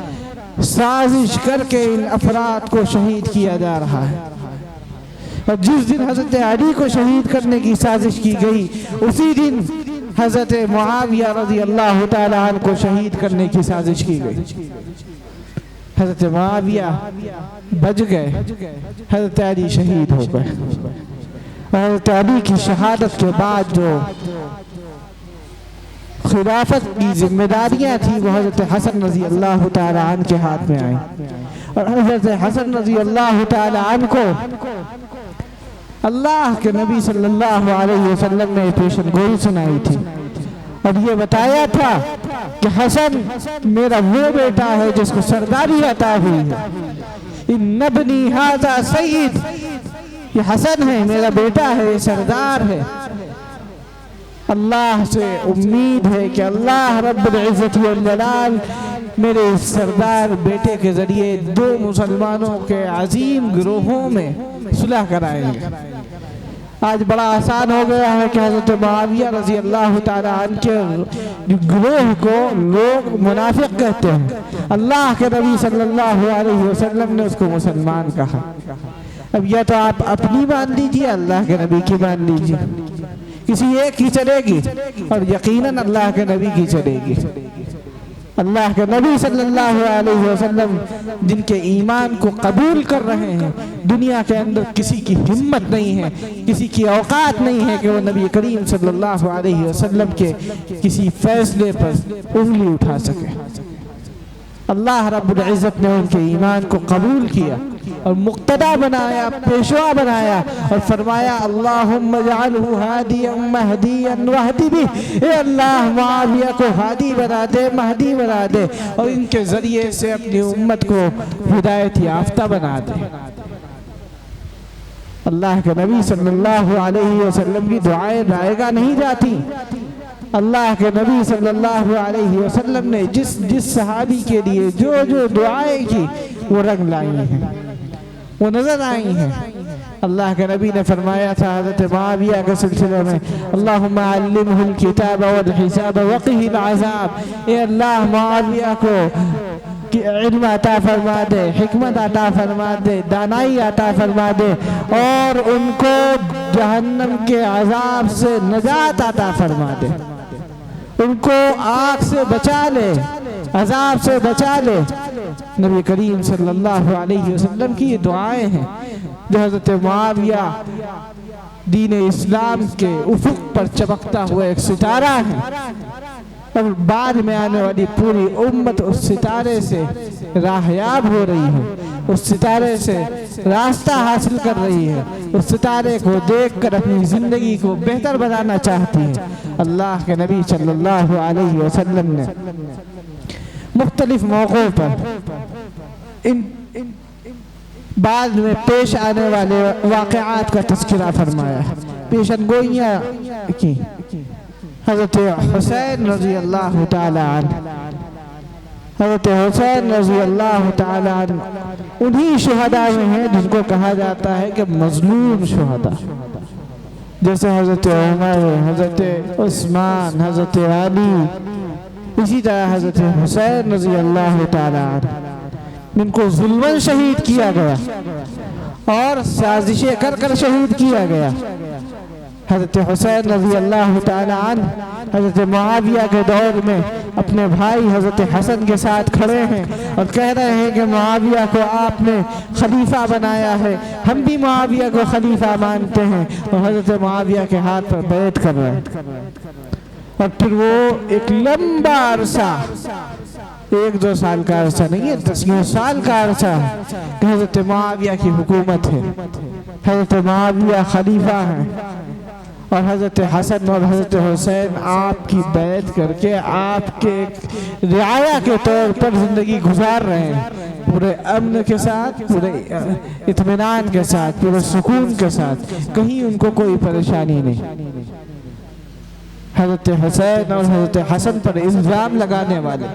سازش کر کے ان افراد کو شہید کیا جا رہا ہے۔ اور جس دن حضرت علی کو شہید کرنے کی سازش کی گئی اسی دن حضرت معاویہ رضی اللہ تعالیٰ عنہ کو شہید کرنے کی سازش کی گئی۔ حضرت معاویہ بچ گئے، حضرت علی شہید ہو گئے۔ حضرت علی کی شہادت کے بعد جو خلافت کی ذمہ داریاں تھیں وہ حضرت حسن رضی اللہ تعالیٰ عنہ کے ہاتھ میں آئیں، اور حضرت حسن رضی اللہ تعالیٰ عنہ کو اللہ کے نبی صلی اللہ علیہ وسلم نے پیشن گوئی سنائی تھی اور یہ بتایا تھا کہ حسن میرا وہ بیٹا ہے جس کو سرداری عطا ہوئی ہے، ان ابنی ھذا سید، یہ حسن ہے میرا بیٹا ہے، یہ سردار ہے۔ اللہ سے امید ہے کہ اللہ رب العزت والجلال میرے اس سردار بیٹے کے ذریعے دو مسلمانوں کے عظیم گروہوں میں صلح کرائیں گے۔ آج بڑا آسان ہو گیا ہے کہ حضرت معاویہ رضی اللہ تعالیٰ عنہ کے گروہ کو لوگ منافق کہتے ہیں، اللہ کے نبی صلی اللہ علیہ وسلم نے اس کو مسلمان کہا۔ اب یا تو آپ اپنی مان لیجئے، اللہ کے نبی کی مان لیجئے، کسی ایک کی چلے گی اور یقیناً اللہ کے نبی کی چلے گی۔ اللہ کے نبی صلی اللہ علیہ وسلم جن کے ایمان کو قبول کر رہے ہیں، دنیا کے اندر کسی کی ہمت نہیں ہے، کسی کی اوقات نہیں ہے کہ وہ نبی کریم صلی اللہ علیہ وسلم کے کسی فیصلے پر انگلی اٹھا سکے۔ اللہ رب العزت نے ان کے ایمان کو قبول کیا اور مقتدا بنایا، پیشوا بنایا اور فرمایا اللہم اجعلہ ہادیا مہدیا واہد بہ، اے اللہ معاویہ کو ہادی بنا دے، مہدی بنا دے اور ان کے ذریعے سے اپنی امت کو ہدایت یافتہ بنا دے۔ اللہ کے نبی صلی اللہ علیہ وسلم کی دعائیں رائے گاہ نہیں جاتی۔ اللہ کے نبی صلی اللہ علیہ وسلم نے جس صحابی کے لیے جو جو دعائیں کی وہ رنگ لائی ہیں، وہ نظر آئی ہیں۔ اللہ کے نبی نے فرمایا تھا حضرت معاویہ کے سلسلے میں اللہم علمہ الکتاب والحساب وقہ العذاب، اے اللہ معاویہ کو علم عطا فرما دے، حکمت عطا فرما دے، دانائی عطا فرما دے اور ان کو جہنم کے عذاب سے نجات عطا فرما دے، ان کو آگ سے بچا لے، عذاب سے بچا لے۔ نبی کریم صلی اللہ علیہ وسلم کی یہ دعائیں ہیں جو حضرت معاویہ دین اسلام کے افق پر چمکتا ہوا ایک ستارہ ہے اور بعد میں آنے والی پوری امت اس ستارے سے راہیاب ہو رہی ہے، اس ستارے سے راستہ حاصل کر رہی ہے، اس ستارے کو دیکھ کر اپنی زندگی کو بہتر بنانا چاہتی ہے۔ اللہ کے نبی صلی اللہ علیہ وسلم نے مختلف موقعوں پر ان بعد میں پیش آنے والے واقعات کا تذکرہ فرمایا، پیشن گوئیاں کی۔ حضرت حسین رضی اللہ تعالی عنہ، حضرت حسین رضی اللہ تعالی عنہ انہی شہداء میں ہیں جن کو کہا جاتا ہے کہ مظلوم شہداء، جیسے حضرت عمر، حضرت عثمان، حضرت علی، اسی طرح حضرت حسین رضی اللہ تعالی عنہ۔ جن کو ظلماً شہید کیا گیا اور سازشیں کر کر شہید کیا گیا۔ حضرت حسین رضی اللہ تعالی عنہ حضرت معاویہ کے دور میں اپنے بھائی حضرت حسن کے ساتھ کھڑے ہیں اور کہہ رہے ہیں کہ معاویہ کو آپ نے خلیفہ بنایا ہے، ہم بھی معاویہ کو خلیفہ مانتے ہیں، اور حضرت معاویہ کے ہاتھ پر بیعت کر رہے ہیں۔ اور پھر وہ ایک لمبا عرصہ، 1-2 سال کا عرصہ نہیں ہے، 10 سال کا عرصہ کہ حضرت معاویہ کی حکومت ہے، حضرت معاویہ خلیفہ ہیں، اور حضرت حسن اور حضرت حسین آپ کی بیعت کر کے آپ کے رعایا کے طور پر زندگی گزار رہے ہیں، پورے امن کے ساتھ، پورے اطمینان کے ساتھ، پورے سکون کے ساتھ، کہیں ان کو کوئی پریشانی نہیں۔ حضرت حسین اور حضرت حسن پر الزام لگانے والے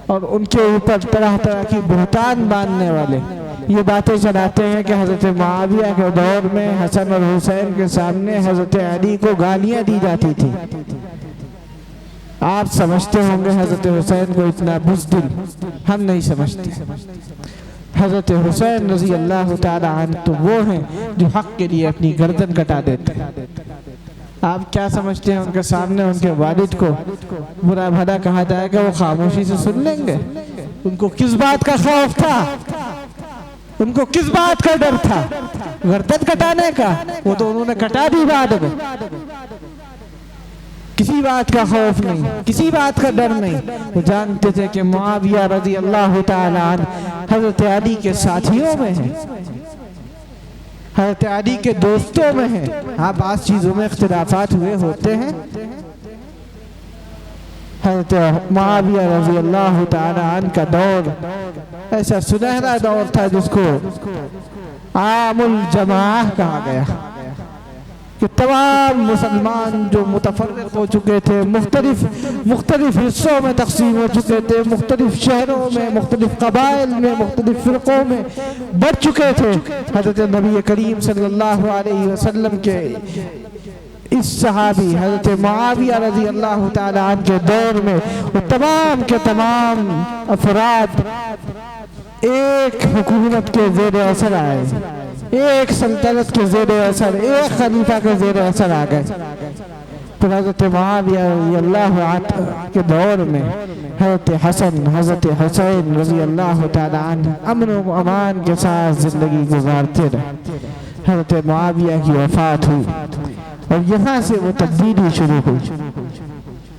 اور ان کے اوپر طرح طرح کی بہتان باندھنے والے یہ باتیں چلاتے ہیں کہ حضرت معاویہ کے دور میں حسن اور حسین کے سامنے حضرت علی کو گالیاں دی جاتی تھی۔ آپ سمجھتے ہوں گے حضرت حسین کو اتنا بزدل، ہم نہیں سمجھتے۔ حضرت حسین رضی اللہ تعالی عنہ تو وہ ہیں جو حق کے لیے اپنی گردن کٹا دیتے ہیں۔ آپ کیا سمجھتے ہیں ان کے سامنے ان کے والد کو برا بھلا کہا جائے گا وہ خاموشی سے سن لیں گے؟ ان کو کس بات کا خوف تھا؟ ان کو کس بات کا ڈر تھا؟ گردن کٹانے کا؟ وہ تو انہوں نے کٹا دی بعد میں۔ کسی بات کا خوف نہیں، کسی بات کا ڈر نہیں۔ وہ جانتے تھے کہ معاویہ رضی اللہ تعالی عنہ حضرت علی کے ساتھیوں میں ہیں، حضرت علی کے دوستوں میں ہیں۔ ہاں بعض چیزوں میں اختلافات ہوئے ہوتے ہیں۔ حضرت معاویہ رضی اللہ تعالی عنہ کا دور ایسا سنہرا دور تھا جس کو عام الجماعہ کہا گیا کہ تمام مسلمان جو متفرق ہو چکے تھے، مختلف حصوں میں تقسیم ہو چکے تھے، مختلف شہروں میں، مختلف قبائل میں، مختلف فرقوں میں بڑھ چکے تھے، حضرت نبی کریم صلی اللہ علیہ وسلم کے اس صحابی حضرت معاویہ رضی اللہ تعالی عنہ کے دور میں وہ تمام کے تمام افراد ایک حکومت کے زیر اثر آئے، ایک سلطنت کے زیر اثر، ایک خلیفہ کے زیر اثر آ گئے۔ پھر حضرت معاویہ رضی اللہ عنہ کے دور میں حضرت حسن، حضرت حسین رضی اللہ تعالی عنہ امن و امان کے ساتھ زندگی گزارتے رہے۔ حضرت معاویہ کی وفات ہوئی اور یہاں سے وہ تبدیلی شروع ہوئی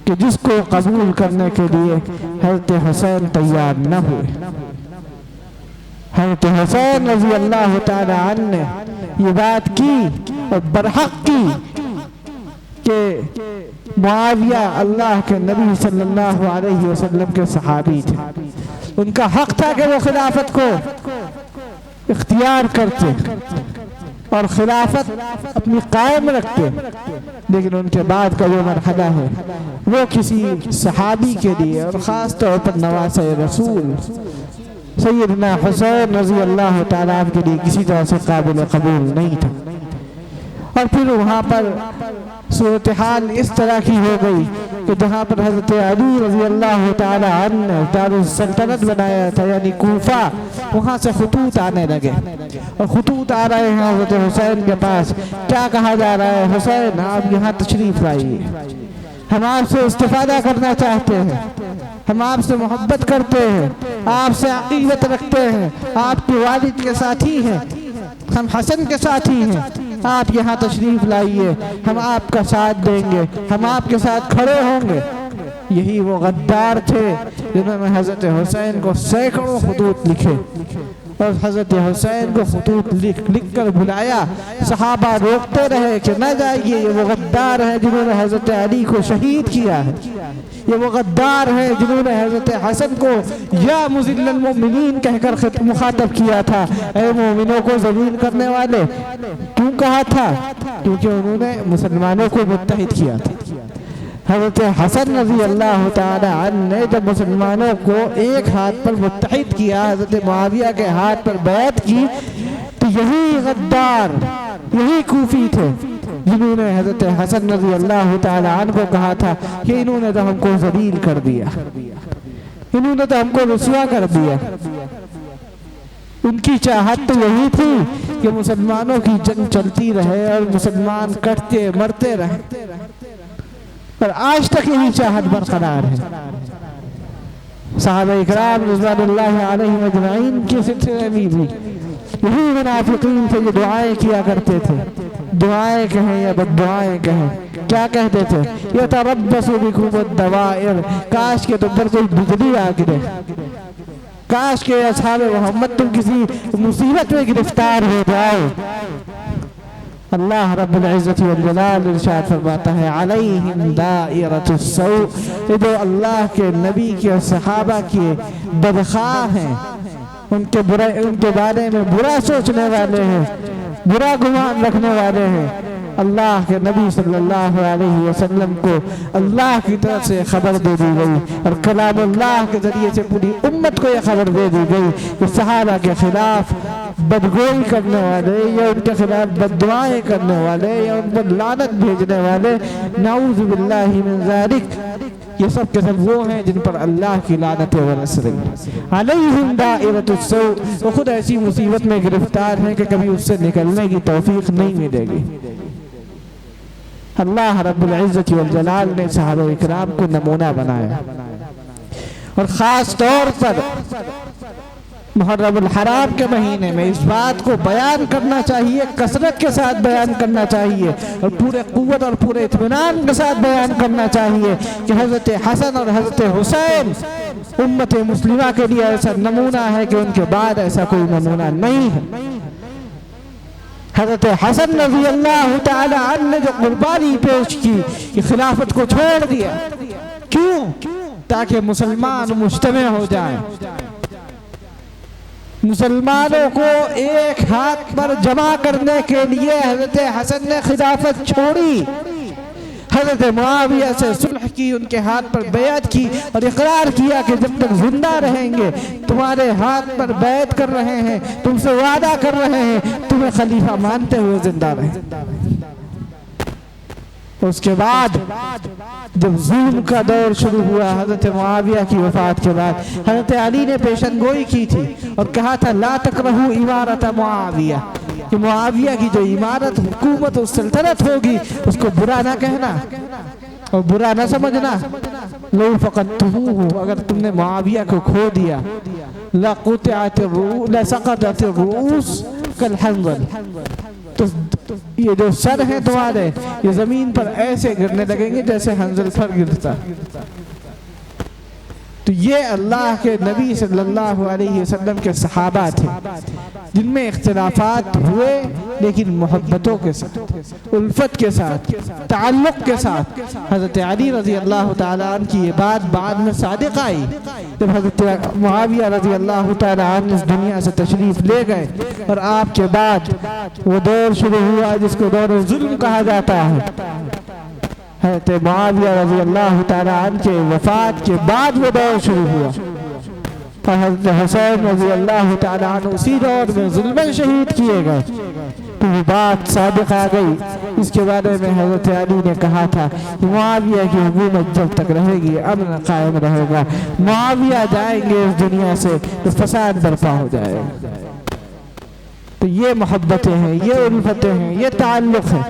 کہ جس کو قبول کرنے کے لیے حضرت حسین تیار نہ ہوئے۔ حضرت حسین رضی اللہ تعالی عنہ نے یہ بات کی اور برحق کی کہ معاویہ اللہ کے نبی صلی اللہ علیہ وسلم کے صحابی تھے، ان کا حق تھا کہ وہ خلافت کو اختیار کرتے اور خلافت اپنی قائم رکھتے، لیکن ان کے بعد کا جو مرحلہ ہے وہ کسی صحابی کے لیے اور خاص طور پر نواسہ رسول سیدنا حسین رضی اللہ تعالیٰ عنہ کے لیے کسی طرح سے قابل قبول نہیں تھا۔ اور پھر وہاں پر صورتحال اس طرح کی ہو گئی کہ جہاں پر حضرت علی رضی اللہ تعالیٰ عنہ نے دارالسلطنت بنایا تھا یعنی کوفہ، وہاں سے خطوط آنے لگے اور خطوط آ رہے ہیں حضرت حسین کے پاس۔ کیا کہا جا رہا ہے؟ حسین آپ یہاں تشریف لائیے، ہم آپ سے استفادہ کرنا چاہتے ہیں، ہم آپ سے محبت کرتے ہیں، آپ سے عقیدت رکھتے ہیں، آپ کے والد کے ساتھی ہیں، ہم حسن کے ساتھی ہیں، آپ یہاں تشریف لائیے، ہم آپ کا ساتھ دیں گے، ہم آپ کے ساتھ کھڑے ہوں گے۔ یہی وہ غدار تھے جنہوں نے حضرت حسین کو سینکڑوں خطوط لکھے اور حضرت حسین کو خطوط لکھ کر بلایا۔ صحابہ روکتے رہے کہ نہ جائیے، یہ وہ غدار ہیں جنہوں نے حضرت علی کو شہید کیا ہے، یہ وہ غدار ہیں جنہوں نے حضرت حسن کو یا مذل المؤمنین کہہ کر مخاطب کیا تھا، اے مومنوں کو ذلیل کرنے والے۔ کیوں کہا تھا؟ کیونکہ انہوں نے مسلمانوں کو متحد کیا تھا۔ حضرت حسن رضی اللہ تعالی عنہ نے جب مسلمانوں کو ایک ہاتھ پر متحد کیا، حضرت معاویہ کے ہاتھ پر بیعت کی، تو یہی غدار، یہی کوفی تھے جنہوں نے حضرت حسن رضی اللہ تعالی عنہ کو کہا تھا کہ انہوں نے تو ہم کو ذلیل کر دیا، انہوں نے تو ہم کو رسوا کر دیا۔ ان کی چاہت تو یہی تھی کہ مسلمانوں کی جنگ چلتی رہے اور مسلمان کٹتے مرتے رہے، اور آج تک یہی چاہت برقرار ہے۔ صحابہ اکرام رضوان اللہ علیہم اجمعین کے سلسلے میں بھی یہی منافقین سے جو دعائیں کیا کرتے تھے، دعائیں کہیں یا بد دعائیں کہیں، کیا کہتے تھے؟ یتربص بکم الدوائر، کاش کہ تم پر کوئی بجلی آ گرے، کاش کہ اصحاب محمد تم کسی مصیبت میں گرفتار ہو جاؤ۔ اللہ رب العزت والجلال ارشاد فرماتا ہے علیہم دائرۃ السوء، یہ جو اللہ کے نبی کے اور صحابہ کے بدخواہ ہیں، ان کے بارے میں برا سوچنے والے ہیں، برا گمان رکھنے والے ہیں، اللہ کے نبی صلی اللہ علیہ وسلم کو اللہ کی طرف سے خبر دے دی گئی اور کلام اللہ کے ذریعے سے پوری امت کو یہ خبر دے دی گئی کہ صحابہ کے خلاف بدگوئی کرنے والے یا ان کے خلاف بد دعائیں کرنے والے یا ان پر لعنت بھیجنے والے، نعوذ باللہ من ذالک، یہ سب کے سب وہ ہیں جن پر اللہ کی لعنت ورسل علیہم دائرۃ السوء، وہ خود ایسی مصیبت میں گرفتار ہیں کہ کبھی اس سے نکلنے کی توفیق نہیں ملے گی۔ اللہ رب العزت والجلال نے صحابہ اکرام کو نمونہ بنایا، اور خاص طور پر محرم الحرام کے مہینے میں اس بات کو بیان کرنا چاہیے، کثرت کے ساتھ بیان کرنا چاہیے اور پورے قوت اور پورے اطمینان کے ساتھ بیان کرنا چاہیے کہ حضرت حسن اور حضرت حسین امت مسلمہ کے لیے ایسا نمونہ ہے کہ ان کے بعد ایسا کوئی نمونہ نہیں ہے۔ حضرت حسن رضی اللہ تعالی عنہ نے جو قربانی پیش کی کہ خلافت کو چھوڑ دیا، کیوں؟ تاکہ مسلمان مجتمع ہو جائیں، مسلمانوں کو ایک ہاتھ پر جمع کرنے کے لیے حضرت حسن نے خلافت چھوڑی، حضرت معاویہ سے صلح کی، ان کے ہاتھ پر بیعت کی اور اقرار کیا کہ جب تک زندہ رہیں گے تمہارے ہاتھ پر بیعت کر رہے ہیں، تم سے وعدہ کر رہے ہیں، تمہیں خلیفہ مانتے ہوئے زندہ رہیں۔ اس کے بعد جب ظلم کا دور شروع ہوا حضرت معاویہ کی وفات کے بعد، حضرت علی نے پیشن گوئی کی تھی اور کہا تھا لا تکرہو امارت معاویہ، کہ معاویہ کی جو امارت، حکومت اور سلطنت ہوگی اس کو برا نہ کہنا اور برا نہ سمجھنا۔ لو فقدتموہ، اگر تم نے معاویہ کو کھو دیا، لسقطت الرؤوس کالحنظل، تو یہ جو سر ہیں تمہارے یہ زمین پر ایسے گرنے لگیں گے جیسے حنظل پر گرتا۔ تو یہ اللہ کے نبی صلی اللہ علیہ وسلم کے صحابہ تھے جن میں اختلافات ہوئے لیکن محبتوں کے ساتھ، الفت کے ساتھ، تعلق کے ساتھ۔ حضرت علی رضی اللہ تعالیٰ عنہ کی یہ بات بعد میں صادق آئی جب حضرت معاویہ رضی اللہ تعالیٰ عنہ اس دنیا سے تشریف لے گئے، اور آپ کے بعد وہ دور شروع ہوا جس کو دور ظلم کہا جاتا ہے۔ حضرت معاویہ رضی اللہ تعالیٰ عنہ کے وفات کے بعد وہ دور شروع ہوا، اور حضرت حسین رضی اللہ تعالیٰ عنہ اسی دور میں ظلماً شہید کیے گئے۔ تو وہ بات صادق آ گئی، اس کے بارے میں حضرت علی نے کہا تھا کہ معاویہ کی حکومت جب تک رہے گی امن قائم رہے گا، معاویہ جائیں گے اس دنیا سے تو فساد برپا ہو جائے گا۔ تو یہ محبتیں ہیں، یہ الفتیں ہیں، یہ تعلق ہے۔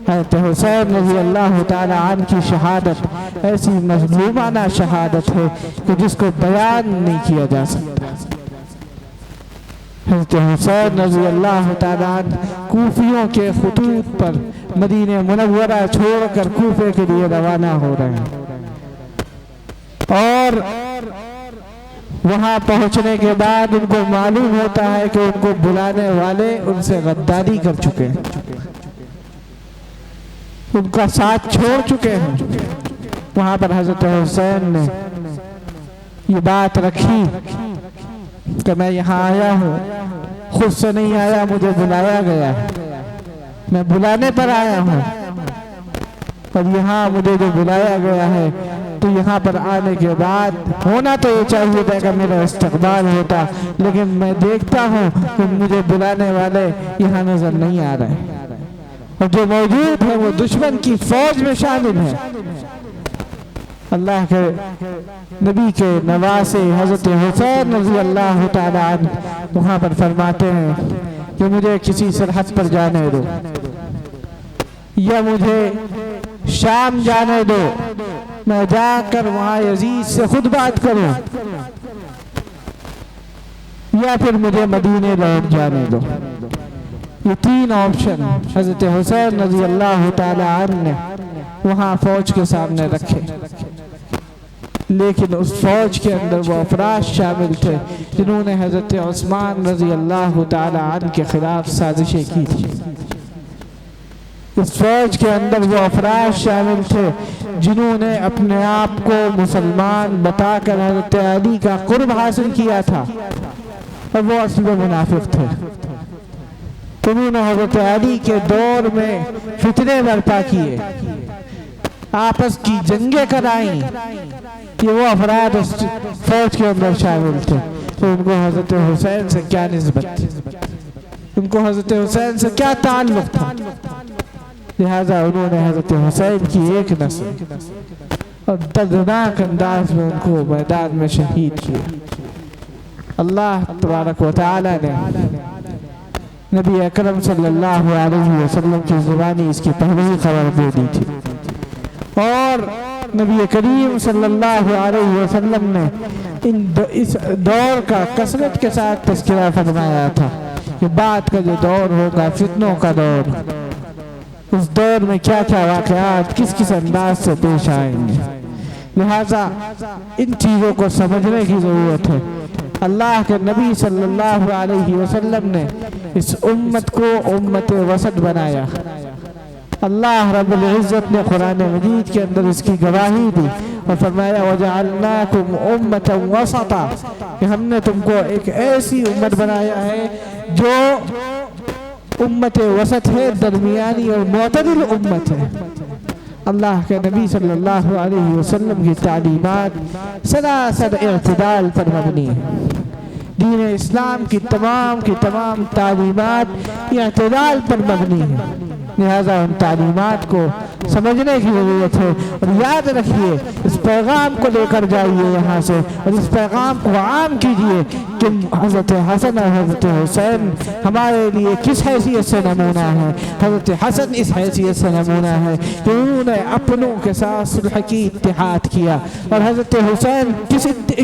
حضرت حسین رضی اللہ تعالیٰ عنہ کی شہادت ایسی مظلومانہ شہادت ہے کہ جس کو بیان نہیں کیا جا سکتا۔ حضرت حسین رضی اللہ تعالیٰ عنہ کوفیوں کے خطوط پر مدینہ منورہ چھوڑ کر کوفے کے لیے روانہ ہو رہے ہیں، اور وہاں پہنچنے کے بعد ان کو معلوم ہوتا ہے کہ ان کو بلانے والے ان سے غداری کر چکے ہیں، ان کا ساتھ چھوڑ چکے ہیں۔ وہاں پر حضرت حسین نے یہ بات رکھی کہ میں یہاں آیا ہوں، خود سے نہیں آیا، مجھے بلایا گیا، میں بلانے پر آیا ہوں، اور یہاں مجھے جو بلایا گیا ہے تو یہاں پر آنے کے بعد ہونا تو یہ چاہیے تھا کہ میرا استقبال ہوتا، لیکن میں دیکھتا ہوں کہ مجھے بلانے والے یہاں نظر نہیں آ رہے، اور جو موجود ہے وہ دشمن کی فوج میں شامل ہے۔ اللہ کے نبی کے نواسے حضرت حسین رضی اللہ تعالی عنہ وہاں پر فرماتے ہیں کہ مجھے کسی سرحد پر جانے دو یا مجھے شام جانے دو، میں جا کر وہاں یزید سے خود بات کروں، یا پھر مجھے مدینے لوٹ جانے دو۔ یہ تین آپشن حضرت حسین رضی اللہ تعالی عنہ نے وہاں فوج کے سامنے رکھے، لیکن اس فوج کے اندر وہ افراد شامل تھے جنہوں نے حضرت عثمان رضی اللہ تعالی عنہ کے خلاف سازشیں کی تھی۔ اس فوج کے اندر وہ افراد شامل تھے جنہوں نے اپنے آپ کو مسلمان بتا کر حضرت علی کا قرب حاصل کیا تھا، اور وہ اصل میں منافق تھے۔ انہوں نے حضرت علی کے دور میں فتنے برپا کیے، آپس کی جنگیں کرائیں، کہ وہ افراد اس فوج کے اندر شامل تھے۔ تو ان کو حضرت حسین سے کیا نسبت تھی، ان کو حضرت حسین سے کیا تعلق تھا؟ لہذا انہوں نے حضرت حسین کی ایک نسل اور دردناک انداز میں ان کو میدان میں شہید کیا۔ اللہ تبارک و تعالی نے نبی اکرم صلی اللہ علیہ وسلم کی زبانی اس کی پہلے ہی خبر دے دی تھی، اور نبی کریم صلی اللہ علیہ وسلم نے اس دور کا کثرت کے ساتھ تذکرہ فرمایا تھا کہ بعد کا جو دور ہوگا فتنوں کا دور، اس دور میں کیا کیا واقعات کس کس انداز سے پیش آئیں گے۔ لہذا ان چیزوں کو سمجھنے کی ضرورت ہے۔ اللہ کے نبی صلی اللہ علیہ وسلم نے اس امت کو امت وسط بنایا۔ اللہ رب العزت نے قرآن مجید کے اندر اس کی گواہی دی اور فرمایا وَجَعَلْنَاكُمْ أُمَّةً وَسَطًا، کہ ہم نے تم کو ایک ایسی امت بنایا ہے جو امت وسط ہے، درمیانی اور معتدل امت ہے۔ اللہ کے نبی صلی اللہ علیہ وسلم کی تعلیمات سراسر اعتدال پر مبنی ہے۔ دین اسلام کی تمام تعلیمات اعتدال پر مبنی ہے، لہذا ان تعلیمات کو سمجھنے کی ضرورت ہے۔ اور یاد رکھیے، اس پیغام کو لے کر جائیے یہاں سے، اور اس پیغام کو عام کیجیے کہ حضرت حسن اور حضرت حسین ہمارے لیے کس حیثیت سے نمونہ ہے۔ حضرت حسن اس حیثیت سے نمونہ ہے کہ انہوں نے اپنوں کے ساتھ صلح کی اتحاد کیا، اور حضرت حسین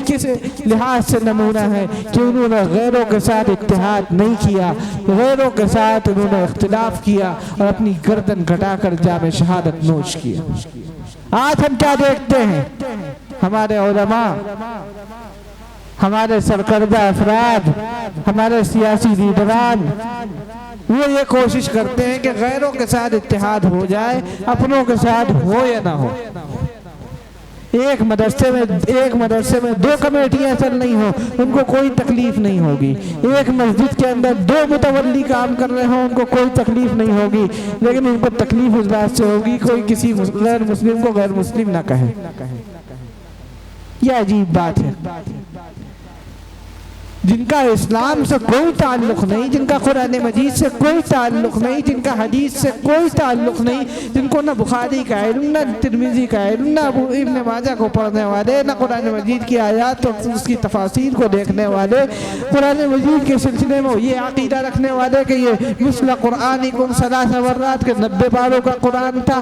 کس لحاظ سے نمونہ ہے کہ انہوں نے غیروں کے ساتھ اتحاد نہیں کیا، غیروں کے ساتھ انہوں نے اختلاف کیا اور اپنی گردن گھٹا کر جام شہادت نوش کیا۔ آج ہم کیا دیکھتے ہیں؟ ہمارے علماء، ہمارے سرکردہ افراد، ہمارے سیاسی لیڈران، وہ یہ کوشش کرتے ہیں کہ غیروں کے ساتھ اتحاد ہو جائے، اپنوں کے ساتھ ہو یا نہ ہو۔ ایک مدرسے میں 2 کمیٹیاں چل نہیں ہو، ان کو کوئی تکلیف نہیں ہوگی۔ ایک مسجد کے اندر 2 متولی کام کر رہے ہوں، ان کو کوئی تکلیف نہیں ہوگی، لیکن ان کو تکلیف اس بات سے ہوگی کوئی کسی غیر مسلم کو غیر مسلم نہ کہے۔ یہ عجیب بات ہے۔ جن کا اسلام سے کوئی تعلق نہیں، جن کا قرآن مجید سے کوئی تعلق نہیں، جن کا حدیث سے کوئی تعلق نہیں، جن کو نہ بخاری کا علم، نہ ترمذی کا علم، نہ ابن ماجہ کو پڑھنے والے، نہ قرآن مجید کی آیات اور اس کی تفاسیر کو دیکھنے والے، قرآن مجید کے سلسلے میں یہ عقیدہ رکھنے والے کہ یہ مثل قرآنکم 3 مرات کے 90 پاروں کا قرآن تھا،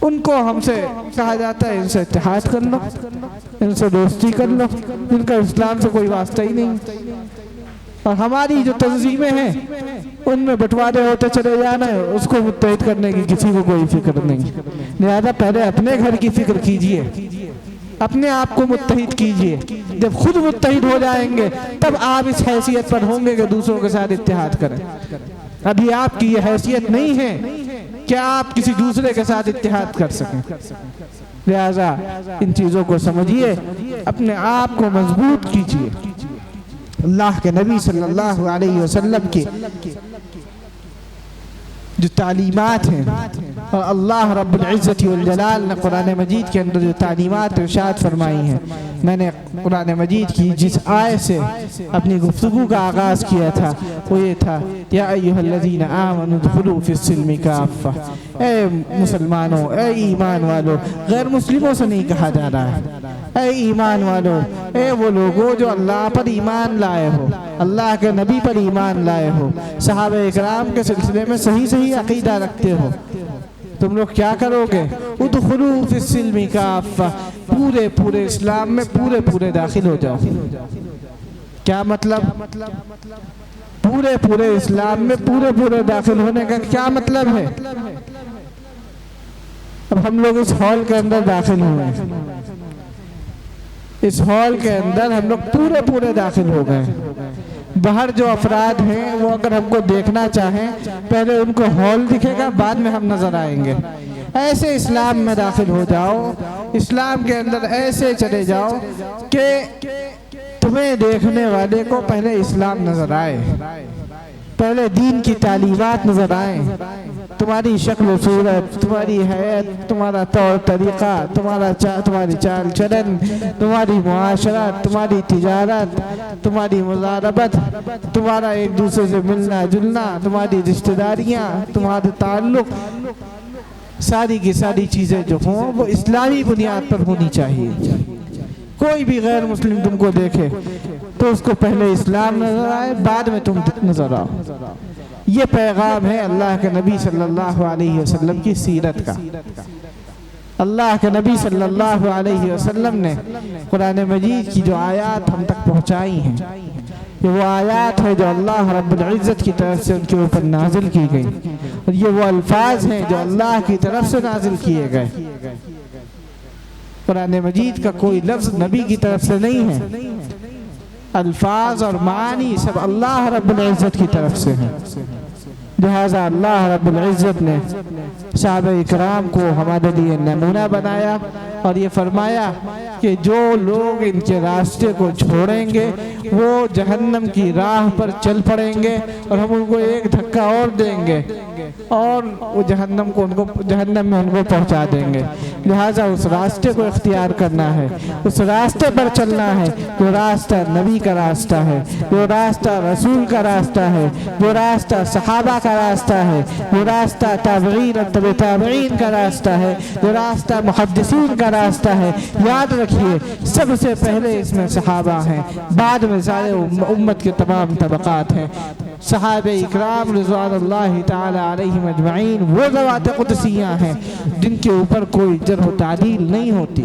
ان کو ہم سے کہا جاتا ہے ان سے اتحاد کر لو، ان سے دوستی کر لو، جن کا اسلام سے کوئی واسطہ ہی نہیں۔ اور ہماری جو تنظیمیں ہیں ان میں بٹوارے ہوتے چلے جانا ہے، اس کو متحد کرنے کی کسی کو کوئی فکر نہیں۔ لہذا پہلے اپنے گھر کی فکر کیجئے، اپنے آپ کو متحد کیجئے۔ جب خود متحد ہو جائیں گے تب آپ اس حیثیت پر ہوں گے کہ دوسروں کے ساتھ اتحاد کریں۔ ابھی آپ کی یہ حیثیت نہیں ہے کہ آپ کسی دوسرے کے ساتھ اتحاد کر سکیں۔ لہذا ان چیزوں کو سمجھیے، اپنے آپ کو مضبوط کیجئے۔ اللہ کے نبی صلی اللہ علیہ وسلم کی جو تعلیمات ہیں اور اللہ رب العزت والجلال نے قرآن مجید کے اندر جو تعلیمات ارشاد فرمائی ہیں، میں نے قرآن مجید کی جس آیت سے اپنی گفتگو کا آغاز کیا تھا وہ یہ تھا، یا ایھا الذین آمنوا ادخلوا فی السلم کافہ، اے مسلمانوں، اے ایمان والو، غیر مسلموں سے نہیں کہا جا رہا ہے، اے ایمان والو، اے وہ لوگوں جو اللہ پر ایمان لائے ہو، اللہ کے نبی پر ایمان لائے ہو، صحابہ اکرام کے سلسلے میں صحیح عقیدہ رکھتے ہو، تم لوگ کیا کرو گے؟ ادخلوا فی السلم کافہ، پورے اسلام میں پورے داخل ہو جاؤ۔ کیا مطلب؟ پورے اسلام میں پورے داخل ہونے کا کیا مطلب ہے؟ اب ہم لوگ اس ہال کے اندر داخل ہوئے ہیں، اس ہال کے اندر ہم لوگ پورے داخل ہو گئے، باہر جو افراد ہیں وہ اگر ہم کو دیکھنا چاہیں پہلے ان کو ہال دکھے گا، بعد میں ہم نظر آئیں گے۔ ایسے اسلام میں داخل ہو جاؤ، اسلام کے اندر ایسے چلے جاؤ کہ تمہیں دیکھنے والے کو پہلے اسلام نظر آئے، پہلے دین کی تعلیمات نظر آئیں، تمہاری شکل و صورت، تمہاری حیات، تمہارا طور طریقہ، تمہاری چال چلن، تمہاری معاشرت، تمہاری تجارت، تمہاری مضاربت، تمہارا ایک دوسرے سے ملنا جلنا، تمہاری رشتہ داریاں، تمہارے تعلق، ساری کی ساری چیزیں جو ہوں وہ اسلامی بنیاد پر ہونی چاہیے۔ کوئی بھی غیر مسلم تم کو دیکھے تو اس کو پہلے اسلام نظر آئے، بعد میں تم نظر آؤ۔ یہ پیغام ہے اللہ کے نبی صلی اللہ علیہ وسلم کی سیرت کا۔ اللہ کے نبی صلی اللہ علیہ وسلم نے قرآن مجید کی جو آیات ہم تک پہنچائی ہیں، یہ وہ آیات ہے جو اللہ رب العزت کی طرف سے ان کے اوپر نازل کی گئی، اور یہ وہ الفاظ ہیں جو اللہ کی طرف سے نازل کیے گئے۔ قرآن مجید کا کوئی لفظ نبی کی طرف سے نہیں ہے، الفاظ اور معانی سب اللہ رب العزت کی طرف سے ہیں۔ لہذا اللہ رب العزت نے صحابہ اکرام کو ہمارے لیے نمونہ بنایا اور یہ فرمایا کہ جو لوگ ان کے راستے کو چھوڑیں گے وہ جہنم کی راہ پر چل پڑیں گے، اور ہم ان کو ایک دھکا اور دیں گے اور وہ جہنم میں ان کو پہنچا دیں گے۔ لہٰذا اس راستے کو اختیار کرنا ہے، اس راستے پر چلنا ہے جو راستہ نبی کا راستہ ہے، جو راستہ رسول کا راستہ ہے، جو راستہ صحابہ کا راستہ ہے، جو راستہ تابعین اور تبع تابعین کا راستہ ہے، جو راستہ محدثین کا راستہ ہے۔ یاد رکھیے سب سے پہلے اس میں صحابہ ہیں، بعد میں سارے امت کے تمام طبقات ہیں۔ صحابہ اکرام رضوان اللہ تعالی علیہم اجمعین وہ ذوات قدسیہ ہیں جن کے اوپر کوئی جرح و تعدیل نہیں ہوتی،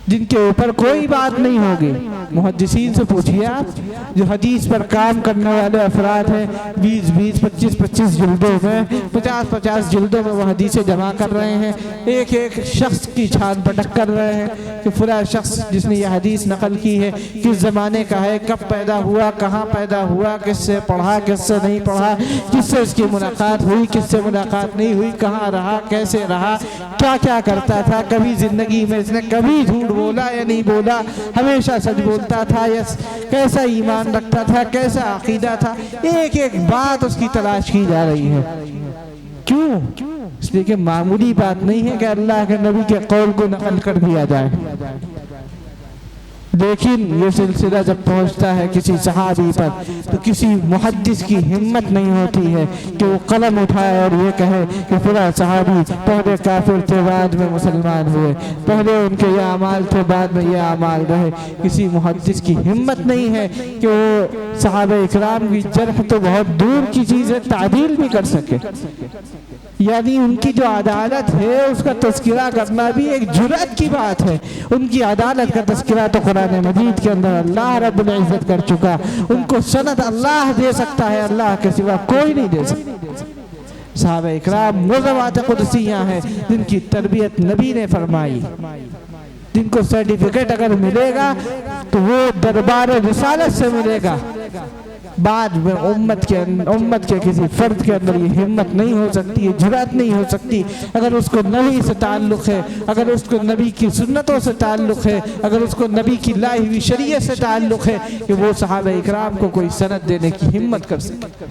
جن کے اوپر کوئی بات نہیں ہوگی۔ محدثین سے پوچھئے آپ، جو حدیث پر کام کرنے والے افراد ہیں، 20 25 جلدوں میں 50 جلدوں میں وہ حدیثیں جمع کر رہے ہیں، ایک شخص کی چھان پٹک کر رہے ہیں کہ فلاں شخص جس نے یہ حدیث نقل کی ہے کس زمانے کا ہے، کب پیدا ہوا، کہاں پیدا ہوا، کس سے پڑھا، کس سے نہیں پڑھا، کس سے اس کی ملاقات ہوئی، کس سے ملاقات نہیں ہوئی، کہاں رہا، کیسے رہا، کیا کیا کرتا تھا، کبھی زندگی میں اس نے کبھی جھوٹ بولا یا نہیں بولا، ہمیشہ سچ بولتا تھا یا کیسا ایمان رکھتا تھا، کیسا عقیدہ تھا، ایک بات اس کی تلاش کی جا رہی ہے۔ کیوں؟ اس لیے کہ معمولی بات نہیں ہے کہ اللہ کے نبی کے قول کو نقل کر دیا جائے، لیکن یہ سلسلہ جب پہنچتا ہے کسی صحابی پر تو کسی محدث کی ہمت نہیں ہوتی ہے کہ وہ قلم اٹھائے اور یہ کہے کہ فلاں صحابی پہلے کافر تھے بعد میں مسلمان ہوئے، پہلے ان کے یہ اعمال تھے بعد میں یہ اعمال رہے۔ کسی محدث کی ہمت نہیں ہے کہ وہ صحابہ اکرام کی جرح تو بہت دور کی چیز ہے، تعدیل بھی کر سکے، یعنی ان کی جو عدالت ہے اس کا تذکرہ کرنا بھی ایک جرأت کی بات ہے۔ ان کی عدالت کا تذکرہ تو قرآن مجید کے اندر اللہ رب العزت کر چکا، ان کو سند اللہ دے سکتا ہے، اللہ کے سوا کوئی نہیں دے سکتا۔ صحابہ اکرام وہ ذوات قدسیہ ہیں جن کی تربیت نبی نے فرمائی، جن کو سرٹیفکیٹ اگر ملے گا تو وہ دربار رسالت سے ملے گا، بعد میں امت کے کسی فرد کے اندر یہ ہمت نہیں ہو سکتی، یہ جرأت نہیں ہو سکتی، اگر اس کو نبی سے تعلق ہے، اگر اس کو نبی کی سنتوں سے تعلق ہے، اگر اس کو نبی کی لائی ہوئی شریعت سے تعلق ہے کہ وہ صحابہ اکرام کو کوئی سند دینے کی ہمت کر سکے۔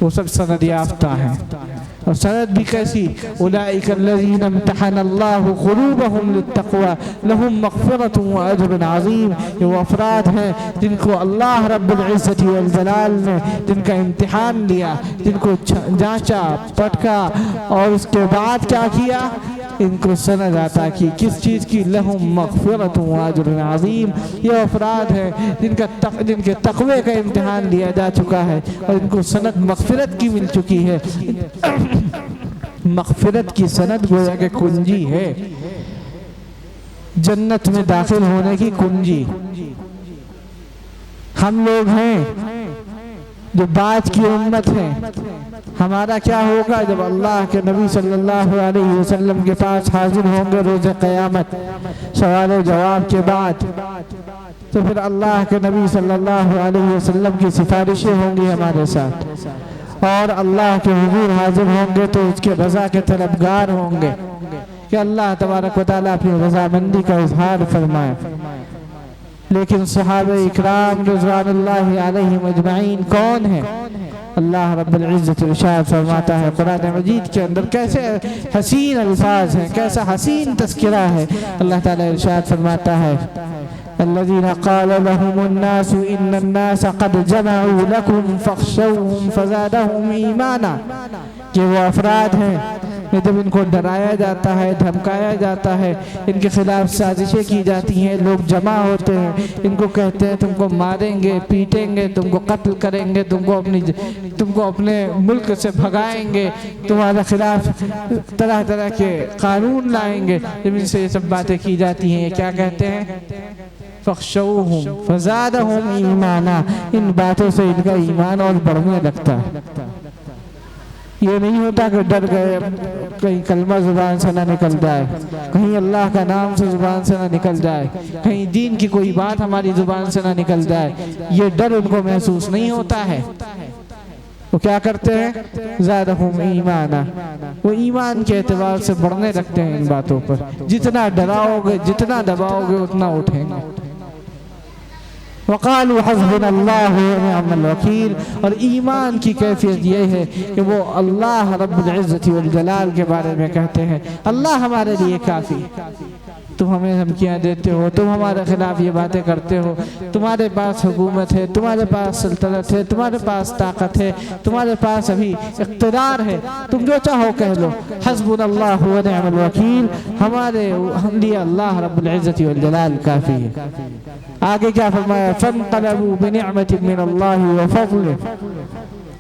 وہ سب سند یافتہ ہیں، اور سند بھی کیسی؟ اولئک الذین امتحن اللہ قلوبہم للتقوی لہم مغفرۃ واجر عظیم. یہ وہ افراد ہیں جن کو اللہ رب العزت والجلال نے جن کا امتحان لیا، جن کو جانچا پٹکا اور اس کے بعد کیا کیا؟ ان کو سند عطا کی. کس چیز کی؟ لہم مغفرۃ واجر عظیم. یہ افراد ہیں جن کے تقوی کا امتحان لیا جا چکا ہے اور ان کو سند مغفرت کی مل چکی ہے. مغفرت کی سند گویا کہ کنجی ہے، جنت میں داخل ہونے کی کنجی. ہم لوگ ہیں جو بعد کی امت ہیں، ہمارا کیا ہوگا جب اللہ کے نبی صلی اللہ علیہ وسلم کے پاس حاضر ہوں گے روز قیامت سوال و جواب کے بعد؟ تو پھر اللہ کے نبی صلی اللہ علیہ وسلم کی سفارشیں ہوں گی ہمارے ساتھ، اور اللہ کے حضور حاضر ہوں گے تو اس کے رضا کے طلبگار ہوں گے کہ اللہ تبارک و تعالیٰ اپنی رضامندی کا اظہار فرمائے. لیکن صحابہ اکرام رضوان اللہ علیہم اجمعین کون ہیں؟ اللہ رب العزت ارشاد فرماتا ہے قرآن مجید کے اندر، کیسے حسین الفاظ ہیں، کیسا حسین تذکرہ ہے. اللہ تعالیٰ ارشاد فرماتا ہے الذين قال لهم الناس إن الناس قد جمعوا لكم فاخشوهم فزادهم إيمانا. کہ وہ افراد ہیں جب ان کو ڈرایا جاتا ہے، دھمکایا جاتا ہے، ان کے خلاف سازشیں کی جاتی ہیں، لوگ جمع ہوتے ہیں، ان کو کہتے ہیں تم کو ماریں گے، پیٹیں گے، تم کو قتل کریں گے، تم کو اپنے ملک سے بھگائیں گے، تمہارے خلاف طرح طرح کے قانون لائیں گے. جب ان سے یہ سب باتیں کی جاتی ہیں، یہ کیا کہتے ہیں؟ فَخْشَوْهُمْ فَزَادَهُمْ إِيمَانًا. ان باتوں سے ان کا ایمان اور بڑھنے لگتا ہے. یہ نہیں ہوتا کہ ڈر گئے کہیں کلمہ زبان سے نہ نکل جائے، کہیں اللہ کا نام سے زبان سے نہ نکل جائے، کہیں دین کی کوئی بات ہماری زبان سے نہ نکل جائے. یہ ڈر ان کو محسوس نہیں ہوتا ہے. وہ کیا کرتے ہیں؟ زادہم ایمانا. وہ ایمان کے اعتبار سے بڑھنے لگتے ہیں ان باتوں پر. جتنا ڈراؤ گے، جتنا دباؤ گے، اتنا اٹھیں گے. وقالوا حسبنا اللہ ونعم الوکیل. اور ایمان کی کیفیت یہ ہے کہ وہ اللہ رب العزت والجلال کے بارے میں کہتے ہیں اللہ ہمارے لیے کافی. تم ہمیں دھمکیاں دیتے ہو، تم ہمارے خلاف یہ باتیں کرتے ہو، تمہارے پاس حکومت ہے، تمہارے پاس سلطنت ہے، تمہارے پاس طاقت ہے، تمہارے پاس ابھی اقتدار ہے، تم جو چاہو کہہ لو. حسبنا اللہ ونعم الوکیل. ہمارے لیے اللہ رب العزت والجلال کافی ہے. آگے کیا فرمایا؟ فانقلبوا بنعمت من اللہ وفضل.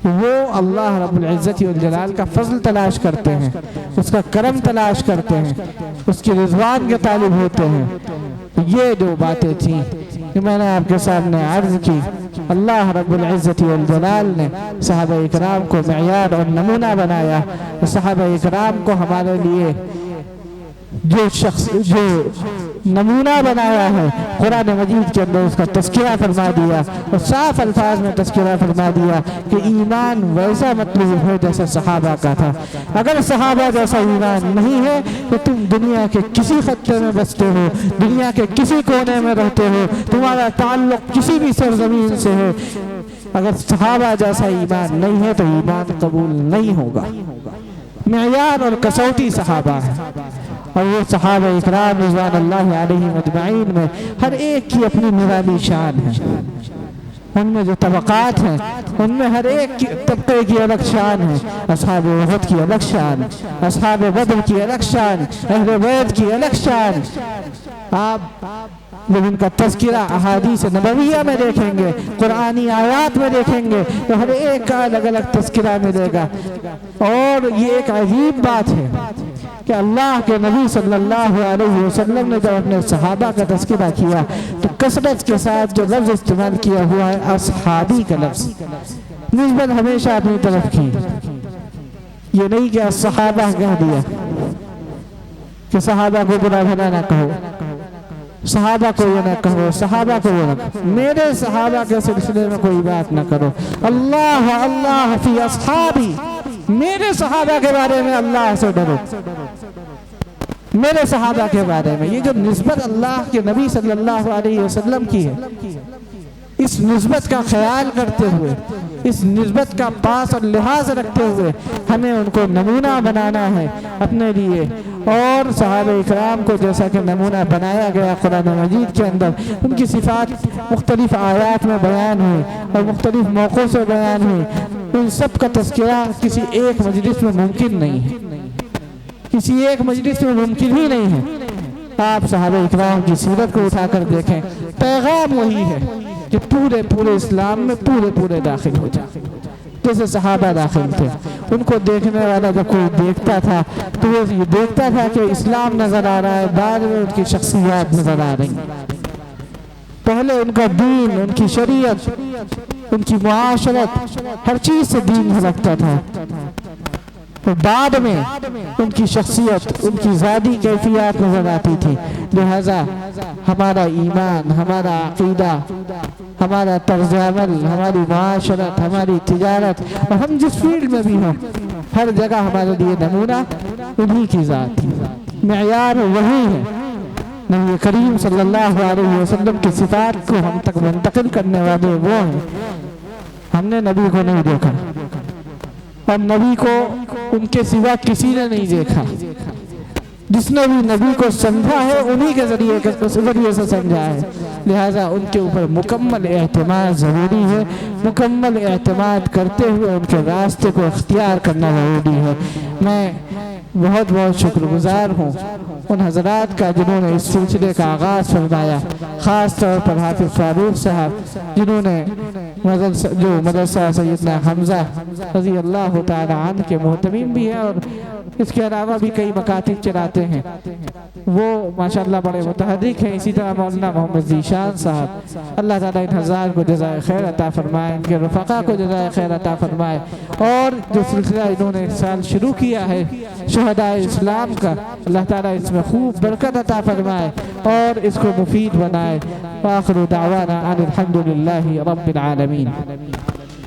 وہ اللہ رب العزت والجلال کا فضل تلاش کرتے ہیں، اس کا کرم تلاش کرتے ہیں، اس کی رضوان کے طالب ہوتے ہیں. یہ جو باتیں تھیں کہ میں نے آپ کے سامنے عرض کی، اللہ رب العزت والجلال نے صحابہ اکرام کو معیار اور نمونہ بنایا. صحابہ اکرام کو ہمارے لیے جو نمونہ بنایا ہے، قرآن مجید کے اندر اس کا تذکرہ فرما دیا اور صاف الفاظ میں تذکرہ فرما دیا کہ ایمان ویسا مطلوب ہے جیسا صحابہ کا تھا. اگر صحابہ جیسا ایمان نہیں ہے تو تم دنیا کے کسی خطے میں بستے ہو، دنیا کے کسی کونے میں رہتے ہو، تمہارا تعلق کسی بھی سرزمین سے ہے، اگر صحابہ جیسا ایمان نہیں ہے تو ایمان قبول نہیں ہوگا. معیار اور کسوٹی صحابہ ہے، اور وہ صحابہ اکرام رضوان اللہ علیہ مجمعین میں ہر ایک کی اپنی نرالی شان ہے. ان میں جو طبقات ہیں ان میں ہر ایک طبقے کی الگ شان ہے. اصحاب احد کی الگ شان، اصحاب بدر کی الگ شان، اہل بیت کی الگ شان. آپ جب ان کا تذکرہ احادیث نبویہ میں دیکھیں گے، قرآنی آیات میں دیکھیں گے تو ہر ایک کا الگ الگ تذکرہ ملے گا. اور یہ ایک عجیب بات ہے کہ اللہ کے نبی صلی اللہ علیہ وسلم نے جب اپنے صحابہ کا تذکرہ کیا تو کثرت کے ساتھ جو لفظ استعمال کیا ہوا ہے اصحابی کا لفظ، نسبت ہمیشہ اپنی طرف کی. یہ نہیں کہ صحابہ کہہ دیا کہ صحابہ کو برا بھلا نہ کہو، صحابہ کو یہ نہ کہو، صحابہ کو یہ نہ کہو، میرے صحابہ کے سلسلے میں کوئی بات نہ کرو. اللہ اللہ فی اصحابی، میرے صحابہ کے بارے میں اللہ سے ڈرو، میرے صحابہ کے بارے میں. یہ جو نسبت اللہ کے نبی صلی اللہ علیہ وسلم کی ہے، اس نسبت کا خیال کرتے ہوئے اس نسبت کا پاس اور لحاظ رکھتے ہوئے ہمیں ان کو نمونہ بنانا ہے اپنے لیے، اور صحابہ اکرام کو جیسا کہ نمونہ بنایا گیا قرآن مجید کے اندر، ان کی صفات مختلف آیات میں بیان ہوئی اور مختلف موقعوں سے بیان ہوئی، ان سب کا تذکرہ کسی ایک مجلس میں ممکن نہیں ہے، کسی ایک مجلس میں ممکن ہی نہیں ہے۔ آپ صحابہ اکرام کی سیرت کو اٹھا کر دیکھیں، پیغام وہی ہے کہ پورے اسلام میں پورے داخل ہو جائیں، جیسے صحابہ داخل تھے۔ ان کو دیکھنے والا جب کوئی دیکھتا تھا تو وہ یہ دیکھتا تھا کہ اسلام نظر آ رہا ہے، بعد میں ان کی شخصیات نظر آ رہی ہیں۔ پہلے ان کا دین، ان کی شریعت، ان کی معاشرت، ہر چیز سے دین جھلکتا تھا، اور بعد میں ان کی شخصیت، ان کی ذاتی کیفیات نظر آتی تھی۔ لہذا ہمارا ایمان، ہمارا عقیدہ، ہمارا طرز عمل، ہماری معاشرت، ہماری تجارت، اور ہم جس فیلڈ میں بھی ہوں، ہر جگہ ہمارے لیے نمونہ انہی کی ذات ہے، معیار وہی ہے۔ نبی کریم صلی اللہ علیہ وسلم کی صفات کو ہم تک منتقل کرنے والے وہ ہیں۔ ہم نے نبی کو نہیں دیکھا، اور نبی کو ان کے سوا کسی نے نہیں دیکھا۔ جس نے بھی نبی کو سمجھا ہے انہی کے ذریعے سے سمجھا ہے، لہٰذا ان کے اوپر مکمل اعتماد ضروری ہے، مکمل اعتماد کرتے ہوئے ان کے راستے کو اختیار کرنا ضروری ہے۔ میں بہت شکر گزار ہوں ان حضرات کا جنہوں نے اس سلسلے کا آغاز فرمایا، خاص طور پر حافظ فاروق صاحب جنہوں نے جو مدرسہ سیدنا حمزہ رضی اللہ تعالی عنہ کے محتمین بھی ہیں، اور اس کے علاوہ بھی کئی مکاتب چلاتے ہیں، وہ ماشاءاللہ بڑے متحرک ہیں۔ اسی طرح مولانا محمد ذیشان صاحب، اللہ تعالیٰ ان حضرات کو جزائے خیر عطا فرمائے، ان کے رفقا کو جزائے خیر عطا فرمائے، اور جو سلسلہ انہوں نے اس سال شروع کیا ہے شہداء اسلام کا، اللہ تعالیٰ اس میں خوب برکت عطا فرمائے اور اس کو مفید بنائے۔ وآخر دعوانا ان الحمد للہ رب العالمین۔